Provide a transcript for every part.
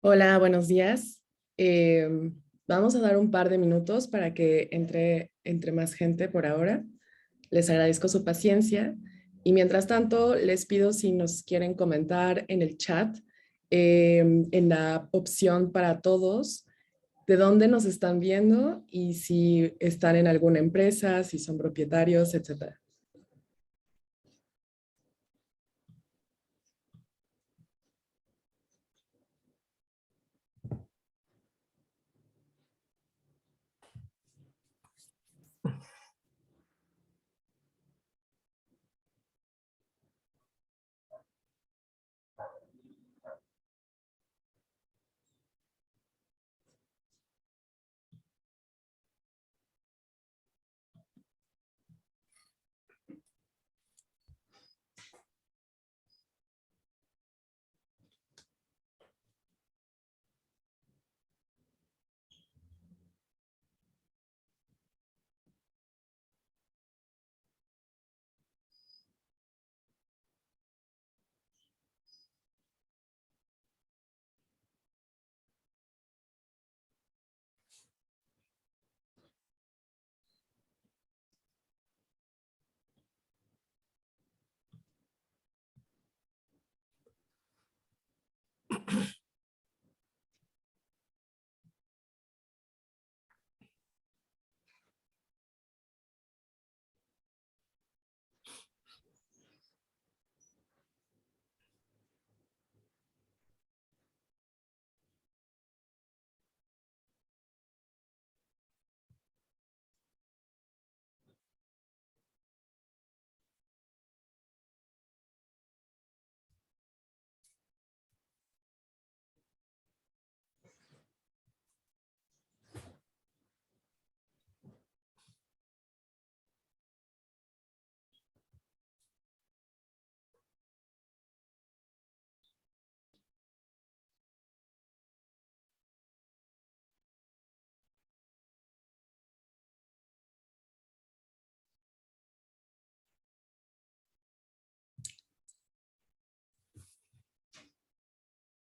Hola, buenos días. Eh, Vamos a dar un par de minutos para que entre más gente por ahora. Les agradezco su paciencia y mientras tanto les pido si nos quieren comentar en el chat, en la opción para todos, de dónde nos están viendo y si están en alguna empresa, si son propietarios, etcétera.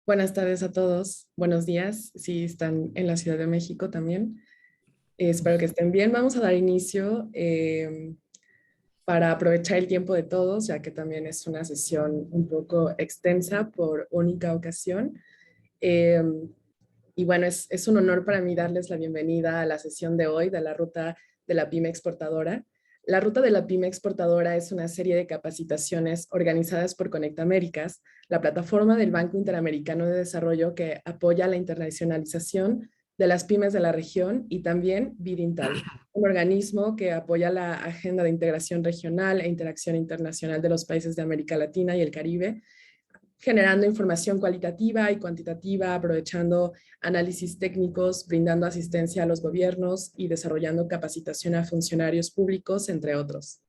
Buenas tardes a todos, buenos días, si están en la Ciudad de México también. Espero que estén bien. Vamos a dar inicio para aprovechar el tiempo de todos, ya que también es una sesión un poco extensa por única ocasión. Eh, y bueno, es un honor para mí darles la bienvenida a la sesión de hoy de la Ruta de la Pyme Exportadora. La Ruta de la Pyme Exportadora es una serie de capacitaciones organizadas por Conecta Américas, la plataforma del Banco Interamericano de Desarrollo que apoya la internacionalización de las pymes de la región, y también Bidintal, un organismo que apoya la agenda de integración regional e interacción internacional de los países de América Latina y el Caribe, generando información cualitativa y cuantitativa, aprovechando análisis técnicos, brindando asistencia a los gobiernos y desarrollando capacitación a funcionarios públicos, entre otros.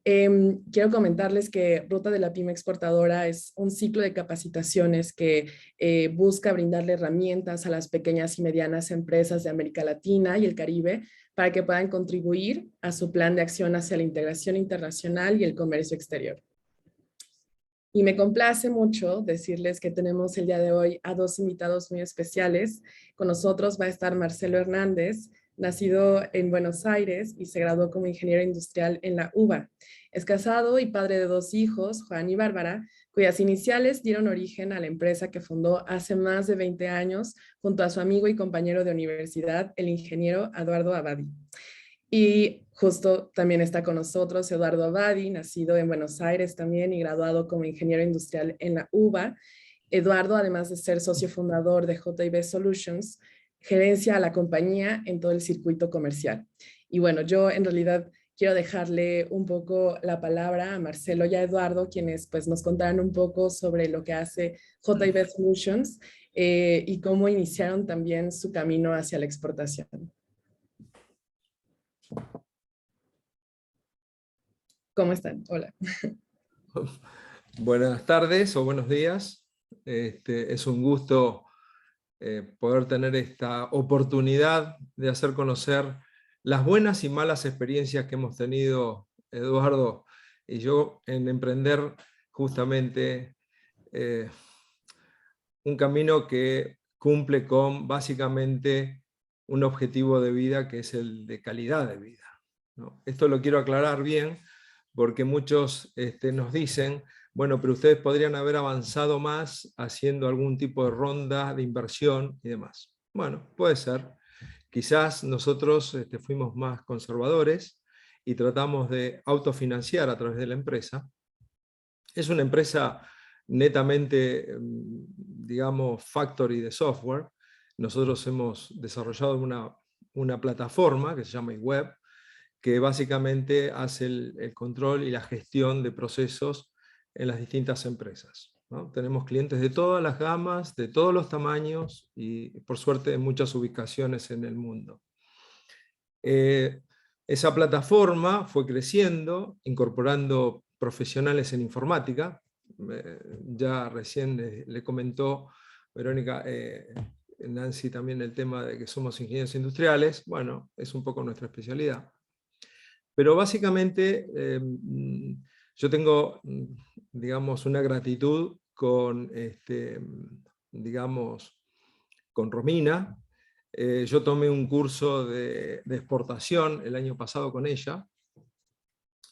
Quiero comentarles que Ruta de la Pyme Exportadora es un ciclo de capacitaciones que busca brindarle herramientas a las pequeñas y medianas empresas de América Latina y el Caribe para que puedan contribuir a su plan de acción hacia la integración internacional y el comercio exterior. Y me complace mucho decirles que tenemos el día de hoy a dos invitados muy especiales. Con nosotros va a estar Marcelo Hernández, nacido en Buenos Aires y se graduó como ingeniero industrial en la UBA. Es casado y padre de dos hijos, Juan y Bárbara, cuyas iniciales dieron origen a la empresa que fundó hace más de 20 años junto a su amigo y compañero de universidad, el ingeniero Eduardo Abadi. Y justo también está con nosotros Eduardo Abadi, nacido en Buenos Aires también y graduado como ingeniero industrial en la UBA. Eduardo, además de ser socio fundador de J&B Solutions, gerencia a la compañía en todo el circuito comercial. Y bueno, yo en realidad quiero dejarle un poco la palabra a Marcelo y a Eduardo, quienes pues nos contarán un poco sobre lo que hace J&B Solutions y cómo iniciaron también su camino hacia la exportación. ¿Cómo están? Hola. Buenas tardes o buenos días. Es un gusto poder tener esta oportunidad de hacer conocer las buenas y malas experiencias que hemos tenido Eduardo y yo en emprender justamente un camino que cumple con básicamente un objetivo de vida que es el de calidad de vida, ¿no? Esto lo quiero aclarar bien porque muchos nos dicen, bueno, pero ustedes podrían haber avanzado más haciendo algún tipo de ronda de inversión y demás. Bueno, puede ser. Quizás nosotros fuimos más conservadores y tratamos de autofinanciar a través de la empresa. Es una empresa netamente, digamos, factory de software. Nosotros hemos desarrollado una plataforma que se llama iWeb, que básicamente hace el control y la gestión de procesos en las distintas empresas, ¿no? Tenemos clientes de todas las gamas, de todos los tamaños y por suerte en muchas ubicaciones en el mundo. Esa plataforma fue creciendo, incorporando profesionales en informática. Ya recién le comentó Verónica, Nancy también el tema de que somos ingenieros industriales. Bueno, es un poco nuestra especialidad. Pero básicamente yo tengo, digamos, una gratitud con, digamos, con Romina. Yo tomé un curso de exportación el año pasado con ella,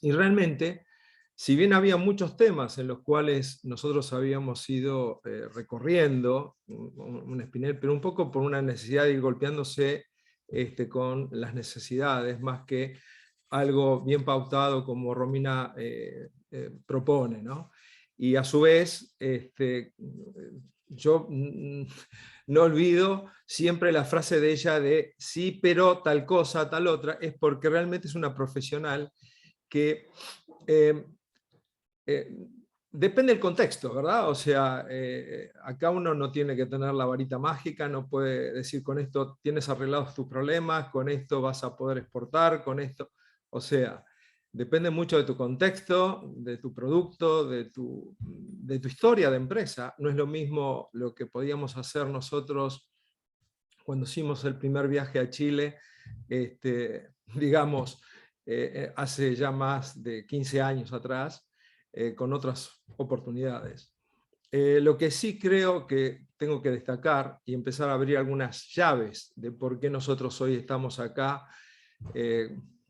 y realmente, si bien había muchos temas en los cuales nosotros habíamos ido recorriendo un espinel, pero un poco por una necesidad de ir golpeándose con las necesidades, más que algo bien pautado como Romina propone, ¿no? Y a su vez, yo no olvido siempre la frase de ella de sí, pero tal cosa, tal otra, es porque realmente es una profesional que depende del contexto, ¿verdad? O sea, acá uno no tiene que tener la varita mágica, no puede decir con esto tienes arreglados tus problemas, con esto vas a poder exportar, con esto, o sea, depende mucho de tu contexto, de tu producto, de tu historia de empresa. No es lo mismo lo que podíamos hacer nosotros cuando hicimos el primer viaje a Chile, digamos, hace ya más de 15 años atrás, con otras oportunidades. Lo que sí creo que tengo que destacar y empezar a abrir algunas llaves de por qué nosotros hoy estamos acá,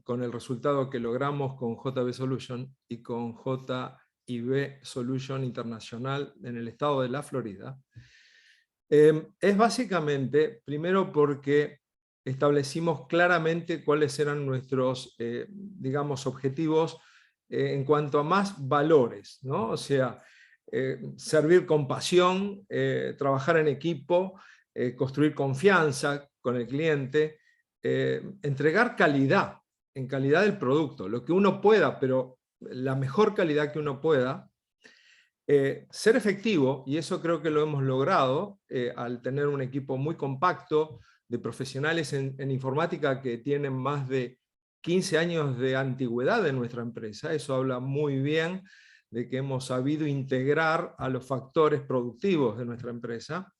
con el resultado que logramos con JB Solution y con JIB Solution Internacional en el estado de la Florida, es básicamente, primero porque establecimos claramente cuáles eran nuestros, digamos, objetivos en cuanto a más valores, ¿no? O sea, servir con pasión, trabajar en equipo, construir confianza con el cliente, entregar calidad, en calidad del producto, lo que uno pueda, pero la mejor calidad que uno pueda. Ser efectivo, y eso creo que lo hemos logrado al tener un equipo muy compacto de profesionales en informática que tienen más de 15 años de antigüedad en nuestra empresa. Eso habla muy bien de que hemos sabido integrar a los factores productivos de nuestra empresa.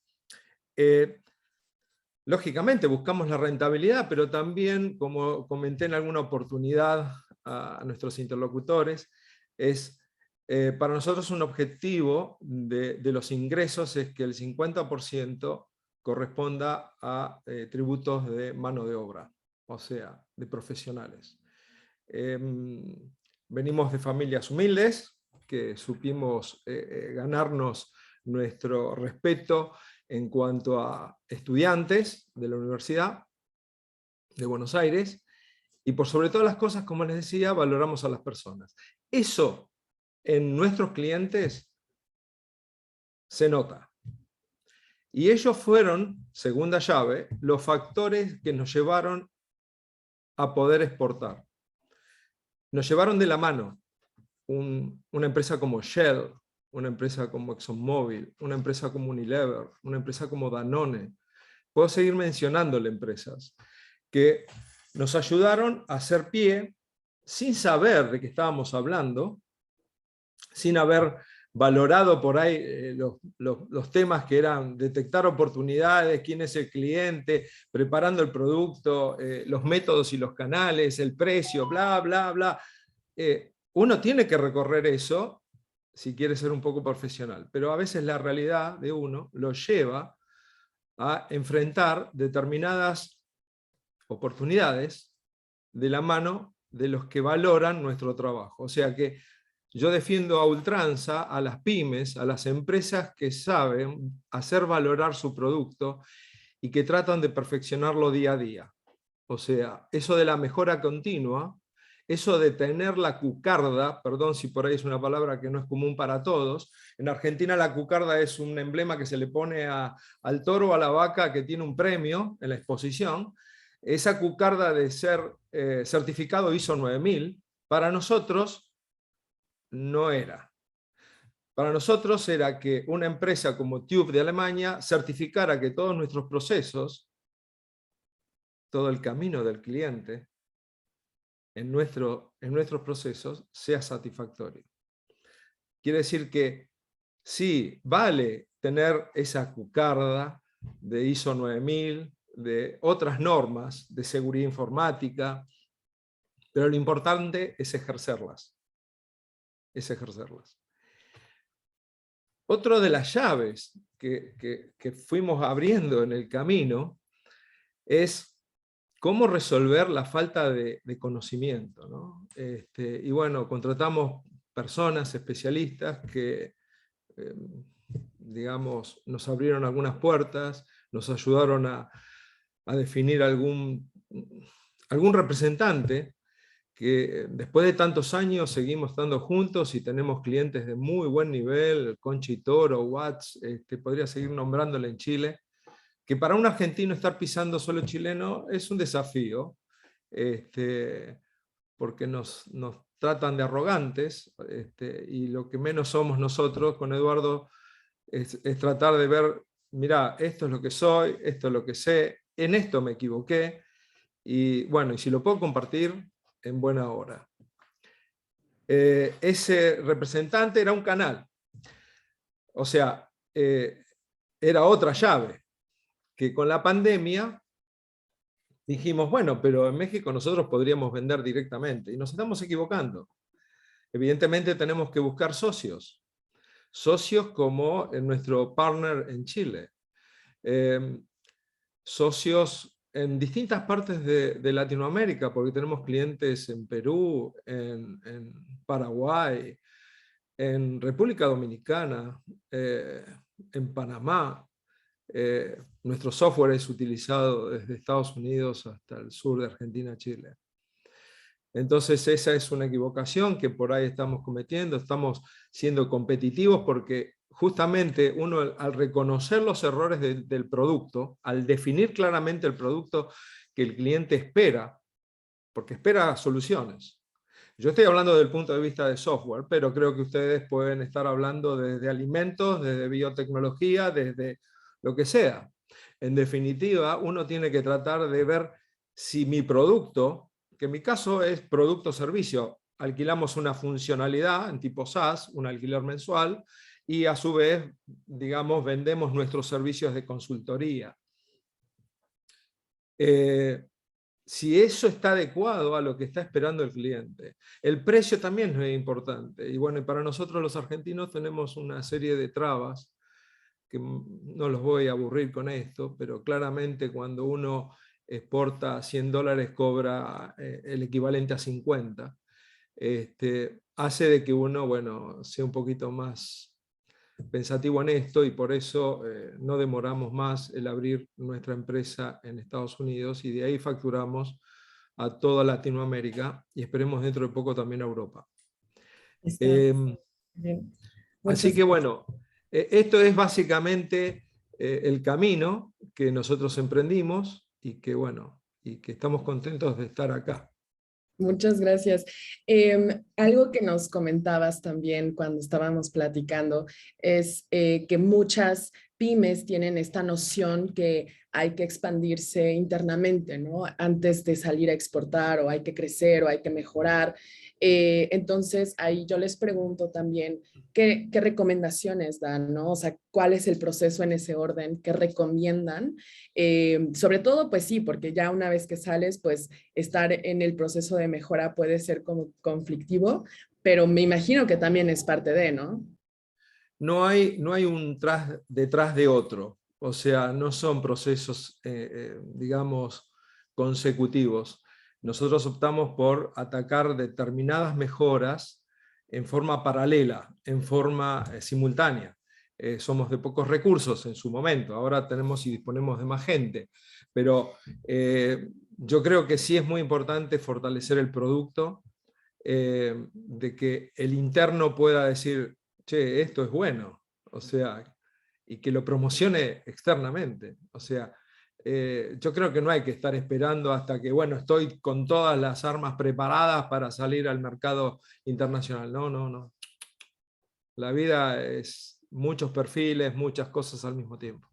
Lógicamente buscamos la rentabilidad, pero también, como comenté en alguna oportunidad a nuestros interlocutores, es para nosotros un objetivo de los ingresos es que el 50% corresponda a tributos de mano de obra, o sea, de profesionales. Venimos de familias humildes, que supimos ganarnos nuestro respeto en cuanto a estudiantes de la Universidad de Buenos Aires, y por sobre todas las cosas, como les decía, valoramos a las personas. Eso en nuestros clientes se nota. Y ellos fueron, segunda llave, los factores que nos llevaron a poder exportar. Nos llevaron de la mano una empresa como Shell, una empresa como ExxonMobil, una empresa como Unilever, una empresa como Danone. Puedo seguir mencionándole empresas que nos ayudaron a hacer pie sin saber de qué estábamos hablando, sin haber valorado por ahí los temas que eran detectar oportunidades, quién es el cliente, preparando el producto, los métodos y los canales, el precio, bla, bla, bla. Uno tiene que recorrer eso si quiere ser un poco profesional, pero a veces la realidad de uno lo lleva a enfrentar determinadas oportunidades de la mano de los que valoran nuestro trabajo. O sea que yo defiendo a ultranza a las pymes, a las empresas que saben hacer valorar su producto y que tratan de perfeccionarlo día a día. O sea, eso de la mejora continua, eso de tener la cucarda, perdón si por ahí es una palabra que no es común para todos, en Argentina la cucarda es un emblema que se le pone al toro o a la vaca que tiene un premio en la exposición. Esa cucarda de ser certificado ISO 9000, para nosotros no era. Para nosotros era que una empresa como TÜV de Alemania certificara que todos nuestros procesos, todo el camino del cliente en nuestros procesos sea satisfactorio. Quiere decir que sí, vale tener esa cucarda de ISO 9000, de otras normas de seguridad informática, pero lo importante es ejercerlas. Es ejercerlas. Otra de las llaves que fuimos abriendo en el camino es cómo resolver la falta de conocimiento, ¿no? Y bueno, contratamos personas especialistas que, digamos, nos abrieron algunas puertas, nos ayudaron a definir algún representante que después de tantos años seguimos estando juntos y tenemos clientes de muy buen nivel, Conchi Toro, Watts, podría seguir nombrándole en Chile, que para un argentino estar pisando suelo chileno es un desafío, porque nos tratan de arrogantes, y lo que menos somos nosotros con Eduardo es tratar de ver, mirá, esto es lo que soy, esto es lo que sé, en esto me equivoqué, y bueno, y si lo puedo compartir, en buena hora. Ese representante era un canal, o sea, era otra llave, que con la pandemia dijimos, bueno, pero en México nosotros podríamos vender directamente, y nos estamos equivocando. Evidentemente tenemos que buscar socios como nuestro partner en Chile, socios en distintas partes de Latinoamérica, porque tenemos clientes en Perú, en Paraguay, en República Dominicana, en Panamá. Nuestro software es utilizado desde Estados Unidos hasta el sur de Argentina, Chile. Entonces esa es una equivocación que por ahí estamos cometiendo, estamos siendo competitivos porque justamente uno al reconocer los errores del producto, al definir claramente el producto que el cliente espera, porque espera soluciones. Yo estoy hablando desde el punto de vista de software, pero creo que ustedes pueden estar hablando desde alimentos, desde biotecnología, desde lo que sea. En definitiva, uno tiene que tratar de ver si mi producto, que en mi caso es producto-servicio, alquilamos una funcionalidad en tipo SaaS, un alquiler mensual, y a su vez, digamos, vendemos nuestros servicios de consultoría. Si eso está adecuado a lo que está esperando el cliente. El precio también es importante. Y bueno, para nosotros los argentinos tenemos una serie de trabas, que no los voy a aburrir con esto, pero claramente cuando uno exporta $100 cobra el equivalente a 50. Hace de que uno, bueno, sea un poquito más pensativo en esto, y por eso no demoramos más el abrir nuestra empresa en Estados Unidos, y de ahí facturamos a toda Latinoamérica y esperemos dentro de poco también a Europa. Así que bueno, esto es básicamente el camino que nosotros emprendimos y que bueno, y que estamos contentos de estar acá. Muchas gracias. Algo que nos comentabas también cuando estábamos platicando es que muchas pymes tienen esta noción que hay que expandirse internamente, ¿no? Antes de salir a exportar, o hay que crecer o hay que mejorar. Entonces, ahí yo les pregunto también, ¿qué recomendaciones dan, ¿no? O sea, ¿cuál es el proceso en ese orden? ¿Qué recomiendan? Sobre todo, pues sí, porque ya una vez que sales, pues estar en el proceso de mejora puede ser como conflictivo, pero me imagino que también es parte de, ¿no? No hay un detrás de otro, o sea, no son procesos, digamos, consecutivos. Nosotros optamos por atacar determinadas mejoras en forma paralela, en forma simultánea. Somos de pocos recursos en su momento, ahora tenemos y disponemos de más gente, pero yo creo que sí es muy importante fortalecer el producto, de que el interno pueda decir, che, esto es bueno, o sea, y que lo promocione externamente. O sea, yo creo que no hay que estar esperando hasta que, bueno, estoy con todas las armas preparadas para salir al mercado internacional. No, no, no. La vida es muchos perfiles, muchas cosas al mismo tiempo.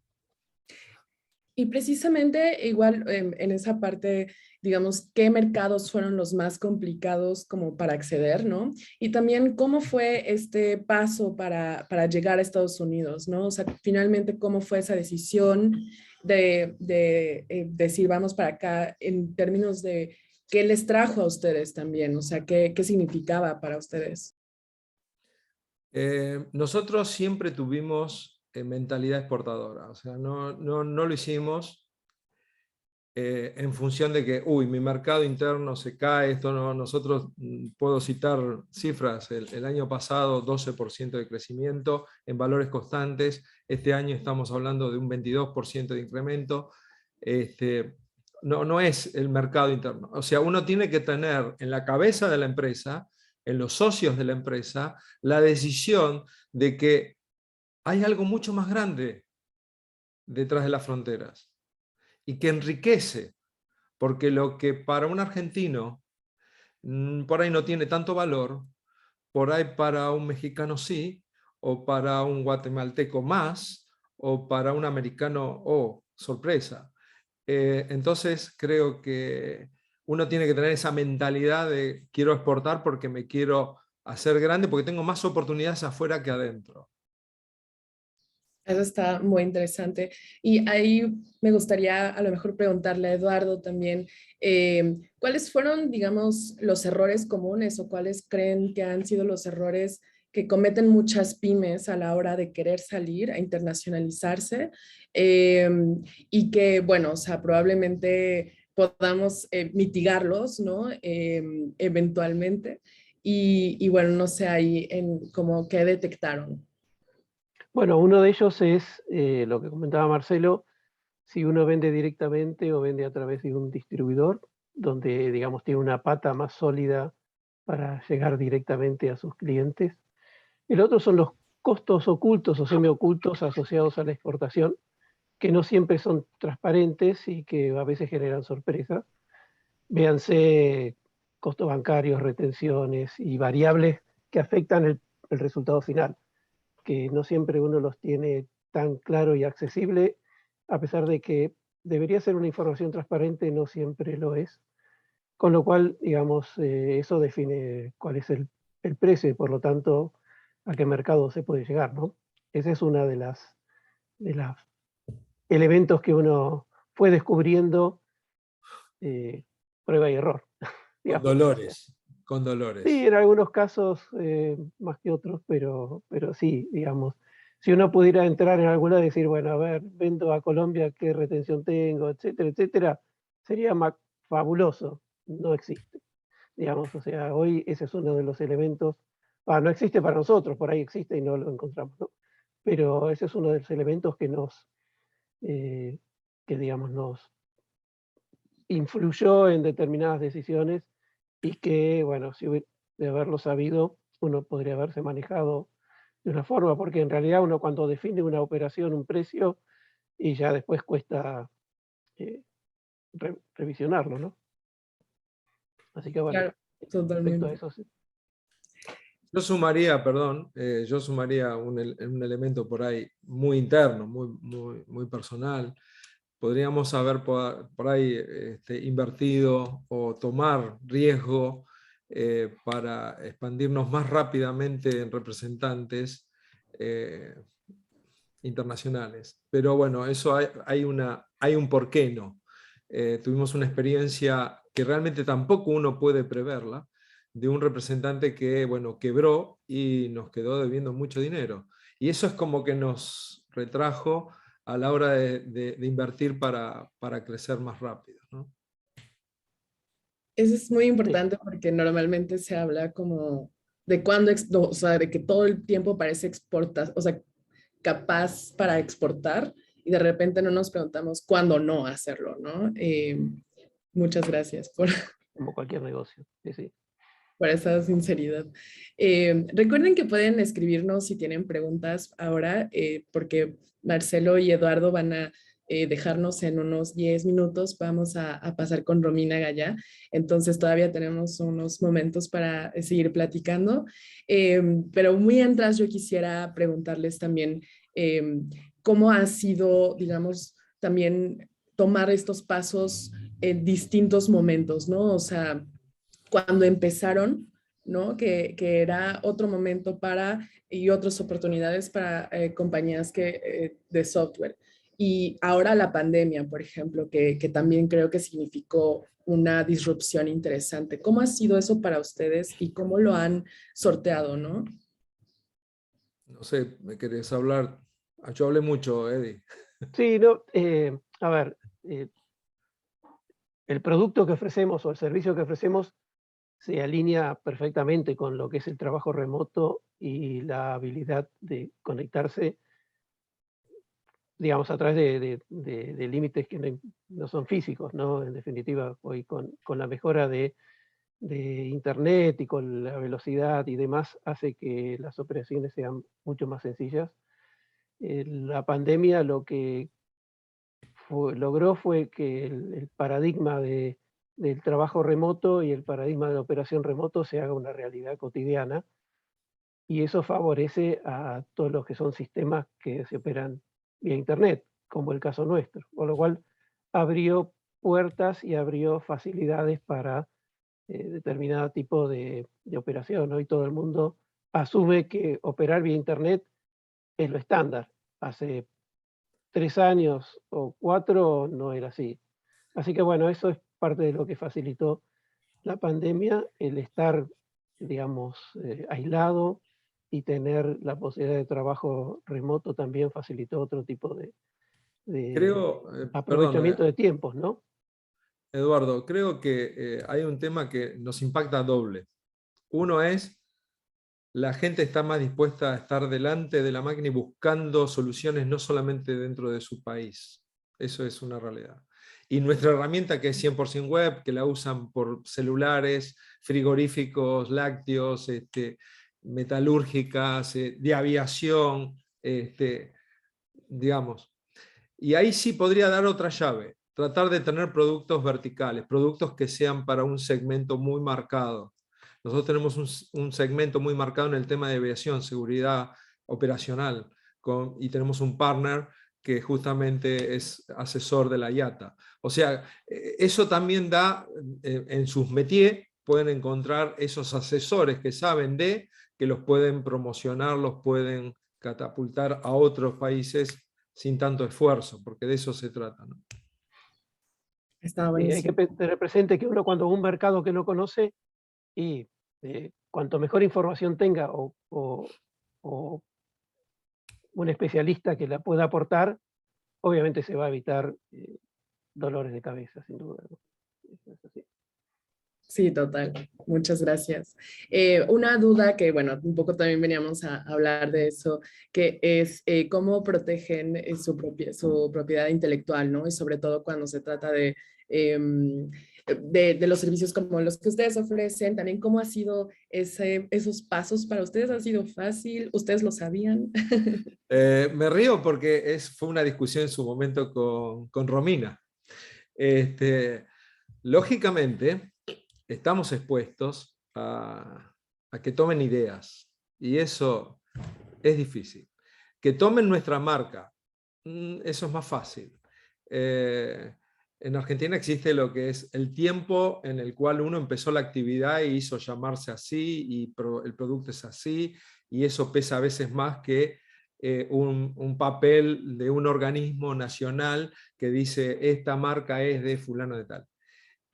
Y precisamente igual en esa parte, digamos, ¿qué mercados fueron los más complicados como para acceder, ¿no? Y también cómo fue este paso para llegar a Estados Unidos, ¿no? O sea, finalmente, ¿cómo fue esa decisión de decir, vamos para acá en términos de qué les trajo a ustedes también? O sea, ¿qué significaba para ustedes? Nosotros siempre tuvimos mentalidad exportadora, o sea, no lo hicimos en función de que, uy, mi mercado interno se cae, esto no, nosotros, puedo citar cifras, el año pasado 12% de crecimiento en valores constantes, este año estamos hablando de un 22% de incremento. No es el mercado interno, o sea, uno tiene que tener en la cabeza de la empresa, en los socios de la empresa, la decisión de que hay algo mucho más grande detrás de las fronteras y que enriquece, porque lo que para un argentino por ahí no tiene tanto valor, por ahí para un mexicano sí, o para un guatemalteco más, o para un americano, oh, sorpresa. Entonces creo que uno tiene que tener esa mentalidad de quiero exportar porque me quiero hacer grande, porque tengo más oportunidades afuera que adentro. Eso está muy interesante. Y ahí me gustaría a lo mejor preguntarle a Eduardo también, ¿cuáles fueron, digamos, los errores comunes o cuáles creen que han sido los errores que cometen muchas pymes a la hora de querer salir a internacionalizarse? Eh, y que, bueno, o sea, probablemente podamos mitigarlos, ¿no? Eventualmente. Y bueno, no sé ahí en como qué detectaron. Bueno, uno de ellos es lo que comentaba Marcelo, si uno vende directamente o vende a través de un distribuidor, donde, digamos, tiene una pata más sólida para llegar directamente a sus clientes. El otro son los costos ocultos o semiocultos asociados a la exportación, que no siempre son transparentes y que a veces generan sorpresas. Véanse costos bancarios, retenciones y variables que afectan el resultado final, que no siempre uno los tiene tan claro y accesible, a pesar de que debería ser una información transparente, no siempre lo es. Con lo cual, digamos, eso define cuál es el precio y por lo tanto a qué mercado se puede llegar, ¿no? Ese es una de las elementos que uno fue descubriendo, eh, prueba y error, Con digamos. dolores, con Sí, dolores. en algunos casos más que otros, pero sí, digamos, si uno pudiera entrar en alguna y decir, bueno, a ver, vendo a Colombia, qué retención tengo, etcétera, etcétera, sería fabuloso. No existe, digamos, o sea, hoy ese es uno de los elementos, no existe para nosotros, por ahí existe y no lo encontramos, ¿no? Pero ese es uno de los elementos eh, que digamos, nos influyó en determinadas decisiones y que, bueno, si de haberlo sabido, uno podría haberse manejado de una forma, porque en realidad uno cuando define una operación, un precio, y ya después cuesta eh, revisionarlo, ¿no? Así que bueno, Claro, respecto a totalmente. eso, sí. Yo sumaría, perdón, yo sumaría un elemento por ahí muy interno, muy personal. Podríamos haber por ahí invertido o tomar riesgo para expandirnos más rápidamente en representantes internacionales. Pero bueno, eso hay un por qué no. Tuvimos una experiencia que realmente tampoco uno puede preverla, de un representante que, bueno, quebró y nos quedó debiendo mucho dinero. Y eso es como que nos retrajo a la hora de invertir para crecer más rápido, ¿no? Eso es muy Sí. importante porque normalmente se habla como de cuándo, no, o sea, de que todo el tiempo parece exportar, o sea, capaz para exportar y de repente no nos preguntamos cuándo no hacerlo, ¿no? Muchas gracias Como cualquier negocio. Sí, sí. por esa sinceridad. Recuerden que pueden escribirnos si tienen preguntas ahora, porque Marcelo y Eduardo van a dejarnos en unos 10 minutos. Vamos a pasar con Romina Gaya. Entonces todavía tenemos unos momentos para seguir platicando. Pero muy atrás yo quisiera preguntarles también cómo ha sido, digamos, también tomar estos pasos en distintos momentos, ¿no? O sea, cuando empezaron, ¿no? Que era otro momento para y otras oportunidades para compañías de software. Y ahora la pandemia, por ejemplo, que también creo que significó una disrupción interesante. ¿Cómo ha sido eso para ustedes y cómo lo han sorteado, no? No sé, ¿me querés hablar? Yo hablé mucho, Eddie. Sí, no, a ver, el producto que ofrecemos o el servicio que ofrecemos se alinea perfectamente con lo que es el trabajo remoto y la habilidad de conectarse, digamos, a través de límites que no son físicos, ¿no? En definitiva, hoy con la mejora de Internet y con la velocidad y demás, hace que las operaciones sean mucho más sencillas. La pandemia lo que logró fue que el paradigma del trabajo remoto y el paradigma de la operación remoto se haga una realidad cotidiana, y eso favorece a todos los que son sistemas que se operan vía Internet, como el caso nuestro, con lo cual abrió puertas y abrió facilidades para determinado tipo de operación. Hoy todo el mundo asume que operar vía Internet es lo estándar. Hace 3 años o 4 no era así. Así que bueno, eso es parte de lo que facilitó la pandemia, el estar, digamos, aislado y tener la posibilidad de trabajo remoto también facilitó otro tipo de Creo, perdón, aprovechamiento de tiempos, ¿no? Eduardo, creo que hay un tema que nos impacta doble. Uno es, la gente está más dispuesta a estar delante de la máquina y buscando soluciones no solamente dentro de su país. Eso es una realidad. Y nuestra herramienta, que es 100% web, que la usan por celulares, frigoríficos, lácteos, metalúrgicas, de aviación, digamos. Y ahí sí podría dar otra llave, tratar de tener productos verticales, productos que sean para un segmento muy marcado. Nosotros tenemos un segmento muy marcado en el tema de aviación, seguridad operacional, y tenemos un partner que justamente es asesor de la IATA. O sea, eso también da, en sus métiers, pueden encontrar esos asesores que saben que los pueden promocionar, los pueden catapultar a otros países sin tanto esfuerzo, porque de eso se trata, ¿no? Estaba Hay que buenísimo. tener presente que uno cuando un mercado que no conoce, y cuanto mejor información tenga o un especialista que la pueda aportar, obviamente se va a evitar dolores de cabeza, sin duda, ¿no? Eso es así. Sí, total. Muchas gracias. Una duda que, bueno, un poco también veníamos a hablar de eso, que es cómo protegen su propiedad intelectual, ¿no? Y sobre todo cuando se trata de los servicios como los que ustedes ofrecen, también cómo ha sido esos pasos para ustedes. ¿Ha sido fácil? ¿Ustedes lo sabían? Me río porque fue una discusión en su momento con Romina. Lógicamente, estamos expuestos a que tomen ideas, y eso es difícil. Que tomen nuestra marca, eso es más fácil. en Argentina existe lo que es el tiempo en el cual uno empezó la actividad y hizo llamarse así, y el producto es así, y eso pesa a veces más que un papel de un organismo nacional que dice esta marca es de fulano de tal.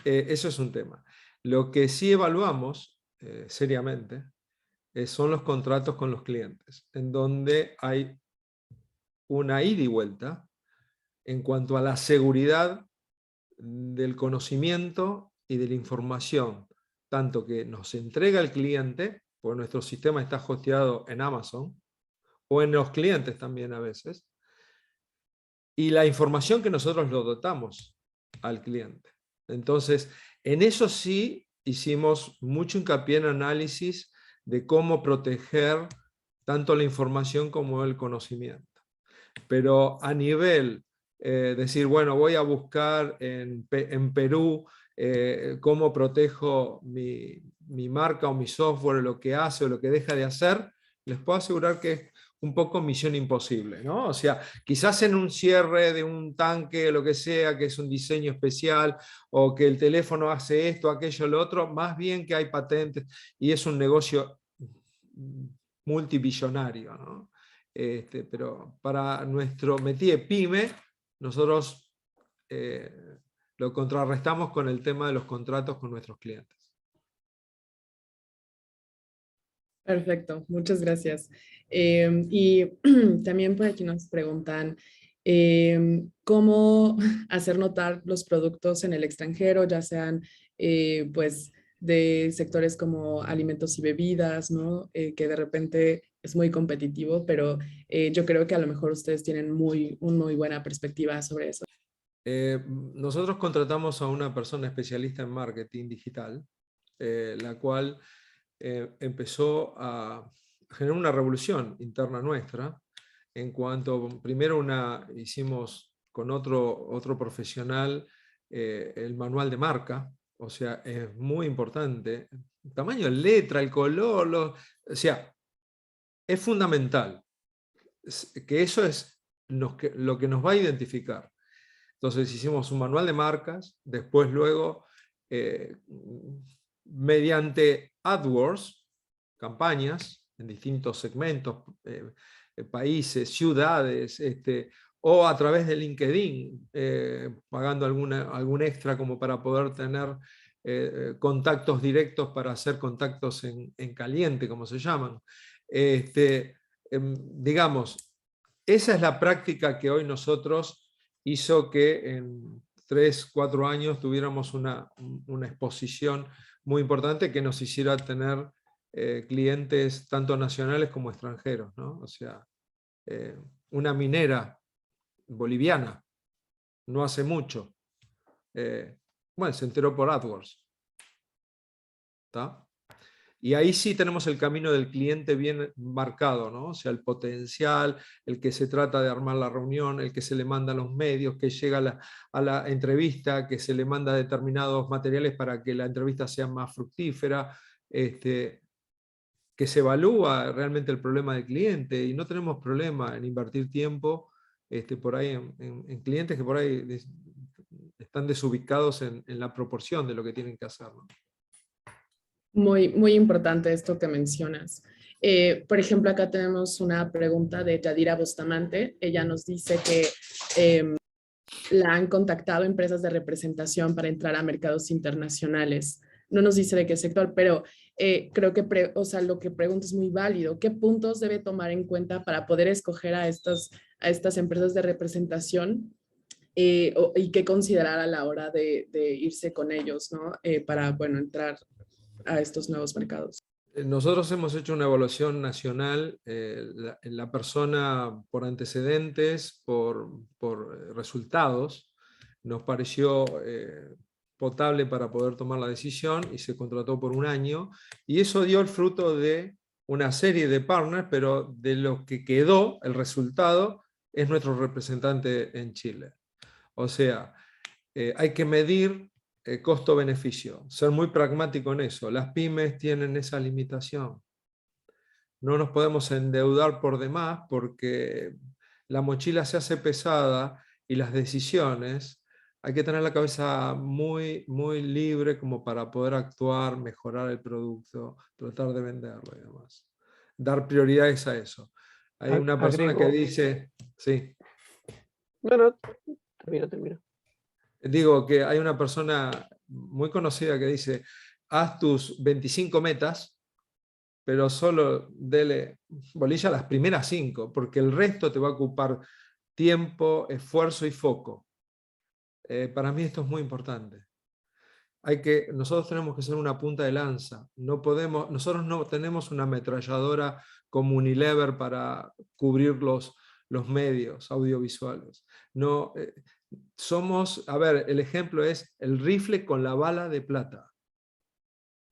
Eso es un tema. Lo que sí evaluamos seriamente son los contratos con los clientes, en donde hay una ida y vuelta en cuanto a la seguridad del conocimiento y de la información, tanto que nos entrega el cliente, porque nuestro sistema está hosteado en Amazon, o en los clientes también a veces, y la información que nosotros lo dotamos al cliente. Entonces, en eso sí hicimos mucho hincapié en análisis de cómo proteger tanto la información como el conocimiento. Pero a nivel decir, bueno, voy a buscar en Perú cómo protejo mi marca o mi software, lo que hace o lo que deja de hacer, les puedo asegurar que es un poco misión imposible, ¿no? O sea, quizás en un cierre de un tanque, lo que sea, que es un diseño especial, o que el teléfono hace esto, aquello, lo otro, más bien que hay patentes y es un negocio multibillonario, ¿no? Pero para nuestro métier pyme, nosotros lo contrarrestamos con el tema de los contratos con nuestros clientes. Perfecto, muchas gracias. Y también por aquí nos preguntan cómo hacer notar los productos en el extranjero, ya sean pues de sectores como alimentos y bebidas, ¿no? Que de repente es muy competitivo, pero yo creo que a lo mejor ustedes tienen una muy buena perspectiva sobre eso. Nosotros contratamos a una persona especialista en marketing digital, la cual empezó a generar una revolución interna nuestra, en cuanto, primero hicimos con otro profesional el manual de marca, o sea, es muy importante, el tamaño de letra, el color, o sea, es fundamental, que eso es lo que nos va a identificar. Entonces hicimos un manual de marcas, después luego, mediante AdWords, campañas en distintos segmentos, países, ciudades, o a través de LinkedIn, pagando algún extra como para poder tener contactos directos para hacer contactos en caliente, como se llaman. Digamos, esa es la práctica que hoy nosotros hizo que en 3, 4 años tuviéramos una exposición muy importante que nos hiciera tener clientes tanto nacionales como extranjeros, ¿no? O sea, una minera boliviana, no hace mucho, bueno, se enteró por AdWords. ¿Está? Y ahí sí tenemos el camino del cliente bien marcado, ¿no? O sea, el potencial, el que se trata de armar la reunión, el que se le manda a los medios, que llega a la entrevista, que se le manda determinados materiales para que la entrevista sea más fructífera, que se evalúa realmente el problema del cliente, y no tenemos problema en invertir tiempo por ahí en clientes que por ahí están desubicados en la proporción de lo que tienen que hacer, ¿no? Muy, muy importante esto que mencionas. Por ejemplo, acá tenemos una pregunta de Yadira Bustamante. Ella nos dice que la han contactado empresas de representación para entrar a mercados internacionales. No nos dice de qué sector, pero creo que o sea, lo que pregunta es muy válido. ¿Qué puntos debe tomar en cuenta para poder escoger a estas empresas de representación y qué considerar a la hora de irse con ellos, ¿no? Para, bueno, entrar a estos nuevos mercados? Nosotros hemos hecho una evaluación nacional, la persona por antecedentes, por resultados, nos pareció potable para poder tomar la decisión y se contrató por 1 año, y eso dio el fruto de una serie de partners, pero de lo que quedó, el resultado, es nuestro representante en Chile. O sea, hay que medir costo-beneficio, ser muy pragmático en eso. Las pymes tienen esa limitación. No nos podemos endeudar por demás porque la mochila se hace pesada y las decisiones Hay que tener la cabeza muy, muy libre como para poder actuar, mejorar el producto, tratar de venderlo y demás. Dar prioridades a eso. Hay una persona que Agrego. dice, sí, No, termino. digo que hay una persona muy conocida que dice, haz tus 25 metas, pero solo dele bolilla a las primeras 5, porque el resto te va a ocupar tiempo, esfuerzo y foco. Para mí esto es muy importante. Nosotros tenemos que ser una punta de lanza. Nosotros no tenemos una ametralladora como Unilever para cubrir los medios audiovisuales. No, a ver, el ejemplo es el rifle con la bala de plata.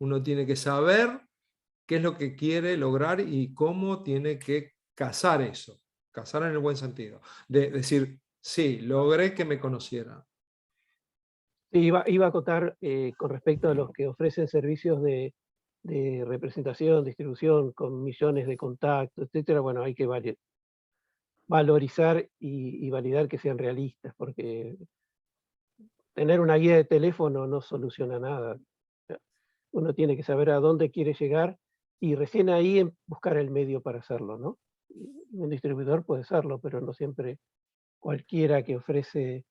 Uno tiene que saber qué es lo que quiere lograr y cómo tiene que cazar eso. Cazar en el buen sentido. De decir, sí, logré que me conocieran. Sí, iba a acotar con respecto a los que ofrecen servicios de representación, distribución, con millones de contactos, etcétera. Bueno, hay que valorizar y validar que sean realistas, porque tener una guía de teléfono no soluciona nada. Uno tiene que saber a dónde quiere llegar y recién ahí buscar el medio para hacerlo, ¿no? Un distribuidor puede serlo, pero no siempre cualquiera que ofrece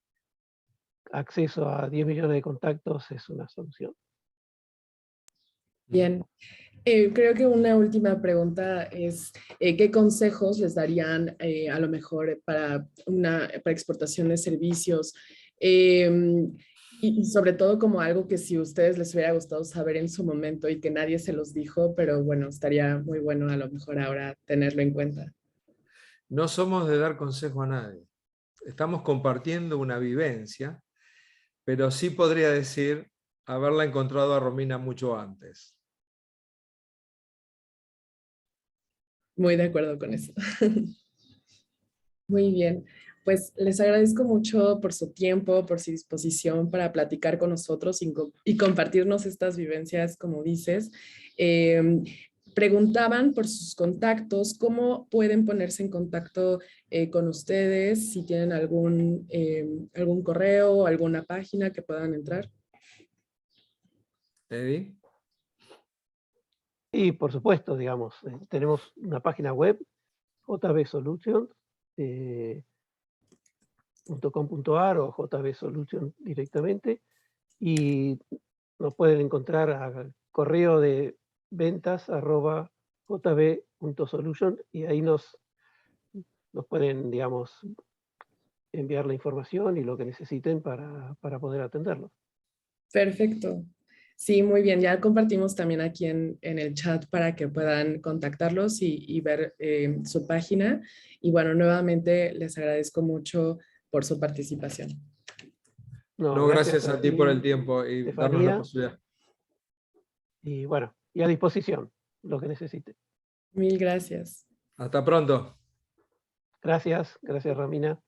acceso a 10 millones de contactos es una solución. Bien. Creo que una última pregunta es, ¿qué consejos les darían a lo mejor para exportación de servicios? Y sobre todo como algo que si a ustedes les hubiera gustado saber en su momento y que nadie se los dijo, pero bueno, estaría muy bueno a lo mejor ahora tenerlo en cuenta. No somos de dar consejo a nadie. Estamos compartiendo una vivencia, pero sí podría decir haberla encontrado a Romina mucho antes. Muy de acuerdo con eso. Muy bien, pues les agradezco mucho por su tiempo, por su disposición para platicar con nosotros y compartirnos estas vivencias, como dices. Eh, Preguntaban por sus contactos, ¿cómo pueden ponerse en contacto con ustedes? Si tienen algún correo o alguna página que puedan entrar. ¿Eddie? Y por supuesto, digamos, tenemos una página web, jbsolutions.com.ar o jbsolutions directamente, y nos pueden encontrar al correo de ventas@jb.solution y ahí nos pueden, digamos, enviar la información y lo que necesiten para poder atenderlo. Perfecto. Sí, muy bien. Ya compartimos también aquí en el chat para que puedan contactarlos y ver su página. Y bueno, nuevamente les agradezco mucho por su participación. No, No, gracias gracias a a ti por el ti, tiempo y darnos la Estefanía, posibilidad. y bueno, y a disposición, lo que necesite. Mil gracias. Hasta pronto. Gracias, Romina.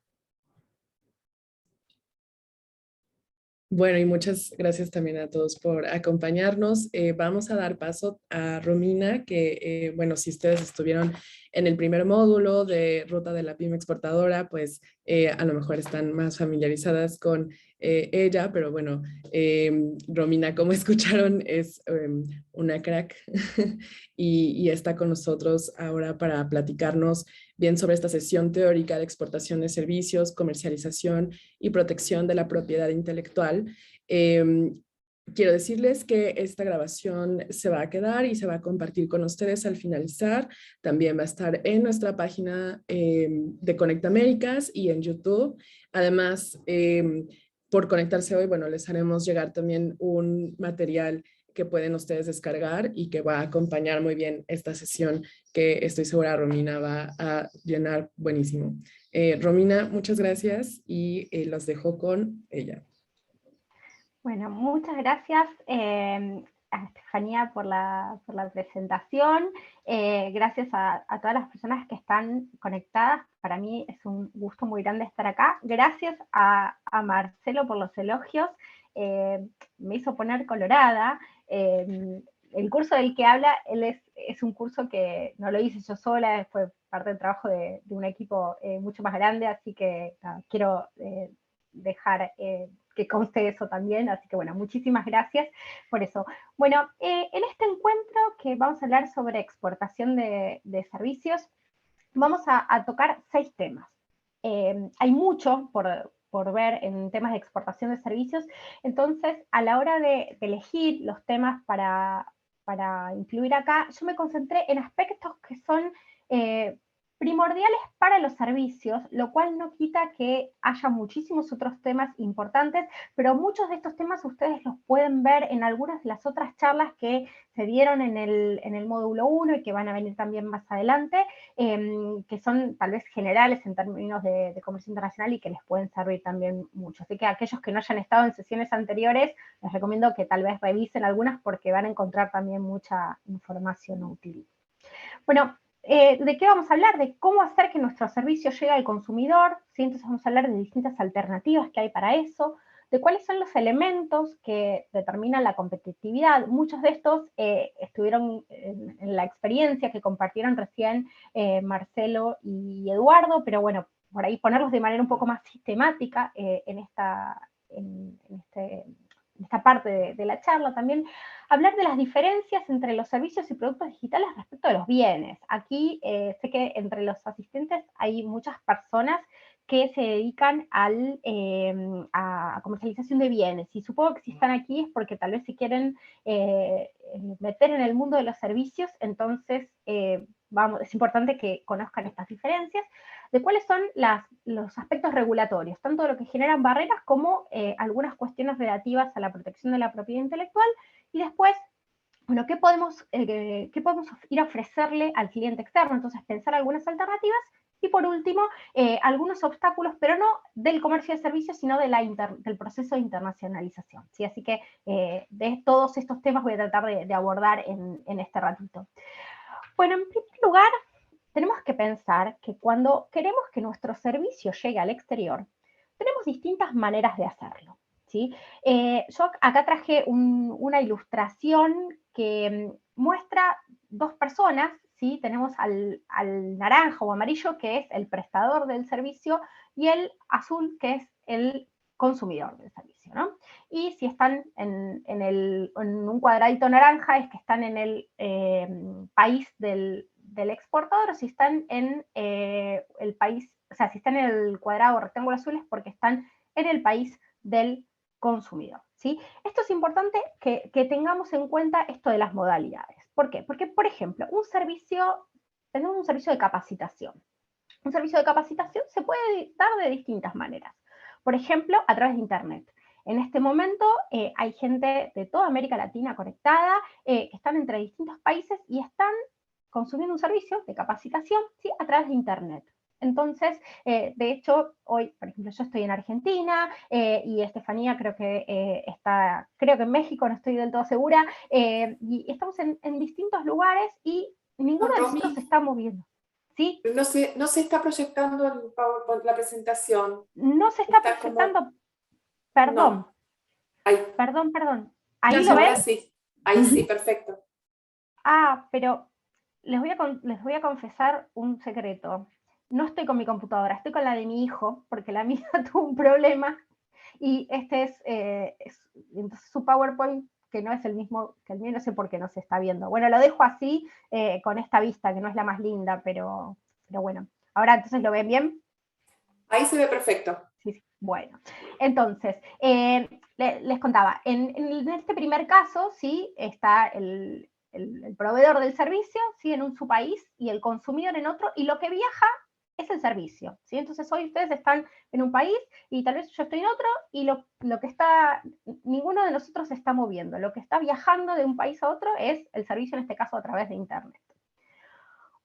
Bueno, y muchas gracias también a todos por acompañarnos. Vamos a dar paso a Romina, que, bueno, si ustedes estuvieron en el primer módulo de Ruta de la Pyme Exportadora, pues a lo mejor están más familiarizadas con ella, pero bueno, Romina, como escucharon, es una crack y está con nosotros ahora para platicarnos bien sobre esta sesión teórica de exportación de servicios, comercialización y protección de la propiedad intelectual. Quiero decirles que esta grabación se va a quedar y se va a compartir con ustedes al finalizar. También va a estar en nuestra página de Conecta Américas y en YouTube. Además, por conectarse hoy, bueno, les haremos llegar también un material que pueden ustedes descargar y que va a acompañar muy bien esta sesión que estoy segura Romina va a llenar buenísimo. Romina, muchas gracias y los dejo con ella. Bueno, muchas gracias a Estefanía por la presentación. Gracias a todas las personas que están conectadas. Para mí es un gusto muy grande estar acá. Gracias a Marcelo por los elogios. Me hizo poner colorada. El curso del que habla, él es un curso que no lo hice yo sola, fue parte del trabajo de un equipo mucho más grande, así que quiero dejar que conste eso también, así que bueno, muchísimas gracias por eso. Bueno, en este encuentro que vamos a hablar sobre exportación de servicios, vamos a tocar 6 temas. Hay mucho por ver en temas de exportación de servicios, entonces a la hora de elegir los temas para incluir acá, yo me concentré en aspectos que son primordiales para los servicios, lo cual no quita que haya muchísimos otros temas importantes, pero muchos de estos temas ustedes los pueden ver en algunas de las otras charlas que se dieron en el módulo 1 y que van a venir también más adelante, que son tal vez generales en términos de comercio internacional y que les pueden servir también mucho. Así que aquellos que no hayan estado en sesiones anteriores, les recomiendo que tal vez revisen algunas porque van a encontrar también mucha información útil. Bueno, ¿de qué vamos a hablar? De cómo hacer que nuestro servicio llegue al consumidor, ¿sí? Entonces vamos a hablar de distintas alternativas que hay para eso, de cuáles son los elementos que determinan la competitividad. Muchos de estos estuvieron en la experiencia que compartieron recién Marcelo y Eduardo, pero bueno, por ahí ponerlos de manera un poco más sistemática en esta parte de la charla también, hablar de las diferencias entre los servicios y productos digitales respecto de los bienes. Aquí sé que entre los asistentes hay muchas personas que se dedican a comercialización de bienes, y supongo que si están aquí es porque tal vez se quieren meter en el mundo de los servicios, entonces es importante que conozcan estas diferencias, de cuáles son los aspectos regulatorios, tanto lo que generan barreras como algunas cuestiones relativas a la protección de la propiedad intelectual, y después, bueno, ¿qué podemos ir a ofrecerle al cliente externo? Entonces, pensar algunas alternativas, y por último, algunos obstáculos, pero no del comercio de servicios, sino del proceso de internacionalización, ¿sí? Así que de todos estos temas voy a tratar de abordar en este ratito. Bueno, en primer lugar, tenemos que pensar que cuando queremos que nuestro servicio llegue al exterior, tenemos distintas maneras de hacerlo, ¿sí? Yo acá traje una ilustración que muestra 2 personas, ¿sí? Tenemos al naranja o amarillo, que es el prestador del servicio, y el azul, que es el consumidor del servicio, ¿no? Y si están en un cuadradito naranja, es que están en el país del exportador, o si están en el país, o sea, si están en el cuadrado o rectángulo azul es porque están en el país del consumidor, ¿sí? Esto es importante que tengamos en cuenta esto de las modalidades. ¿Por qué? Porque, por ejemplo, tenemos un servicio de capacitación. Un servicio de capacitación se puede dar de distintas maneras. Por ejemplo, a través de Internet. En este momento hay gente de toda América Latina conectada, que están entre distintos países y están consumiendo un servicio de capacitación, ¿sí? A través de Internet. Entonces, de hecho, hoy, por ejemplo, yo estoy en Argentina y Estefanía creo que en México, no estoy del todo segura, y estamos en distintos lugares y ninguno de nosotros se está moviendo. ¿Sí? No se está proyectando el PowerPoint, la presentación. No se está proyectando, como... perdón. No. Ahí. Perdón. ¿Ahí lo ven? Ahora sí, ahí sí, perfecto. Pero les voy a confesar un secreto. No estoy con mi computadora, estoy con la de mi hijo, porque la mía tuvo un problema, y entonces su PowerPoint, que no es el mismo que el mío, no sé por qué no se está viendo. Bueno, lo dejo así, con esta vista, que no es la más linda, pero bueno. Ahora, entonces, ¿lo ven bien? Ahí se ve perfecto. Sí. Bueno, entonces, les contaba, en este primer caso, ¿sí? Está el proveedor del servicio, ¿sí? En su país, y el consumidor en otro, y lo que viaja es el servicio, ¿sí? Entonces hoy ustedes están en un país y tal vez yo estoy en otro, y ninguno de nosotros se está moviendo. Lo que está viajando de un país a otro es el servicio, en este caso a través de Internet.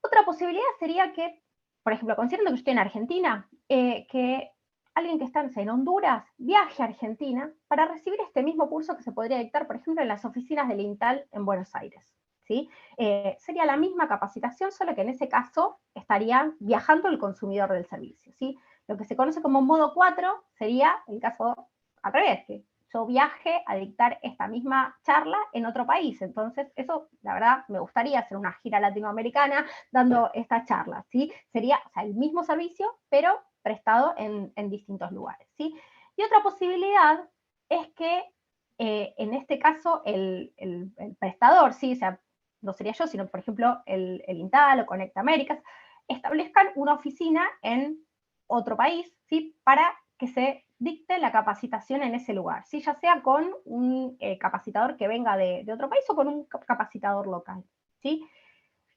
Otra posibilidad sería que, por ejemplo, considerando que yo estoy en Argentina, que alguien que está en Honduras viaje a Argentina para recibir este mismo curso que se podría dictar, por ejemplo, en las oficinas del INTAL en Buenos Aires, ¿sí? Sería la misma capacitación, solo que en ese caso estaría viajando el consumidor del servicio, ¿sí? Lo que se conoce como modo 4 sería el caso al revés, que yo viaje a dictar esta misma charla en otro país. Entonces, eso, la verdad, me gustaría hacer una gira latinoamericana dando esta charla, ¿sí? Sería, o sea, el mismo servicio, pero prestado en distintos lugares, ¿sí? Y otra posibilidad es que en este caso el prestador, ¿sí? O sea, no sería yo, sino por ejemplo el Intal o Conecta Américas, establezcan una oficina en otro país, ¿sí? Para que se dicte la capacitación en ese lugar, ¿sí? Ya sea con un capacitador que venga de otro país o con un capacitador local, ¿sí?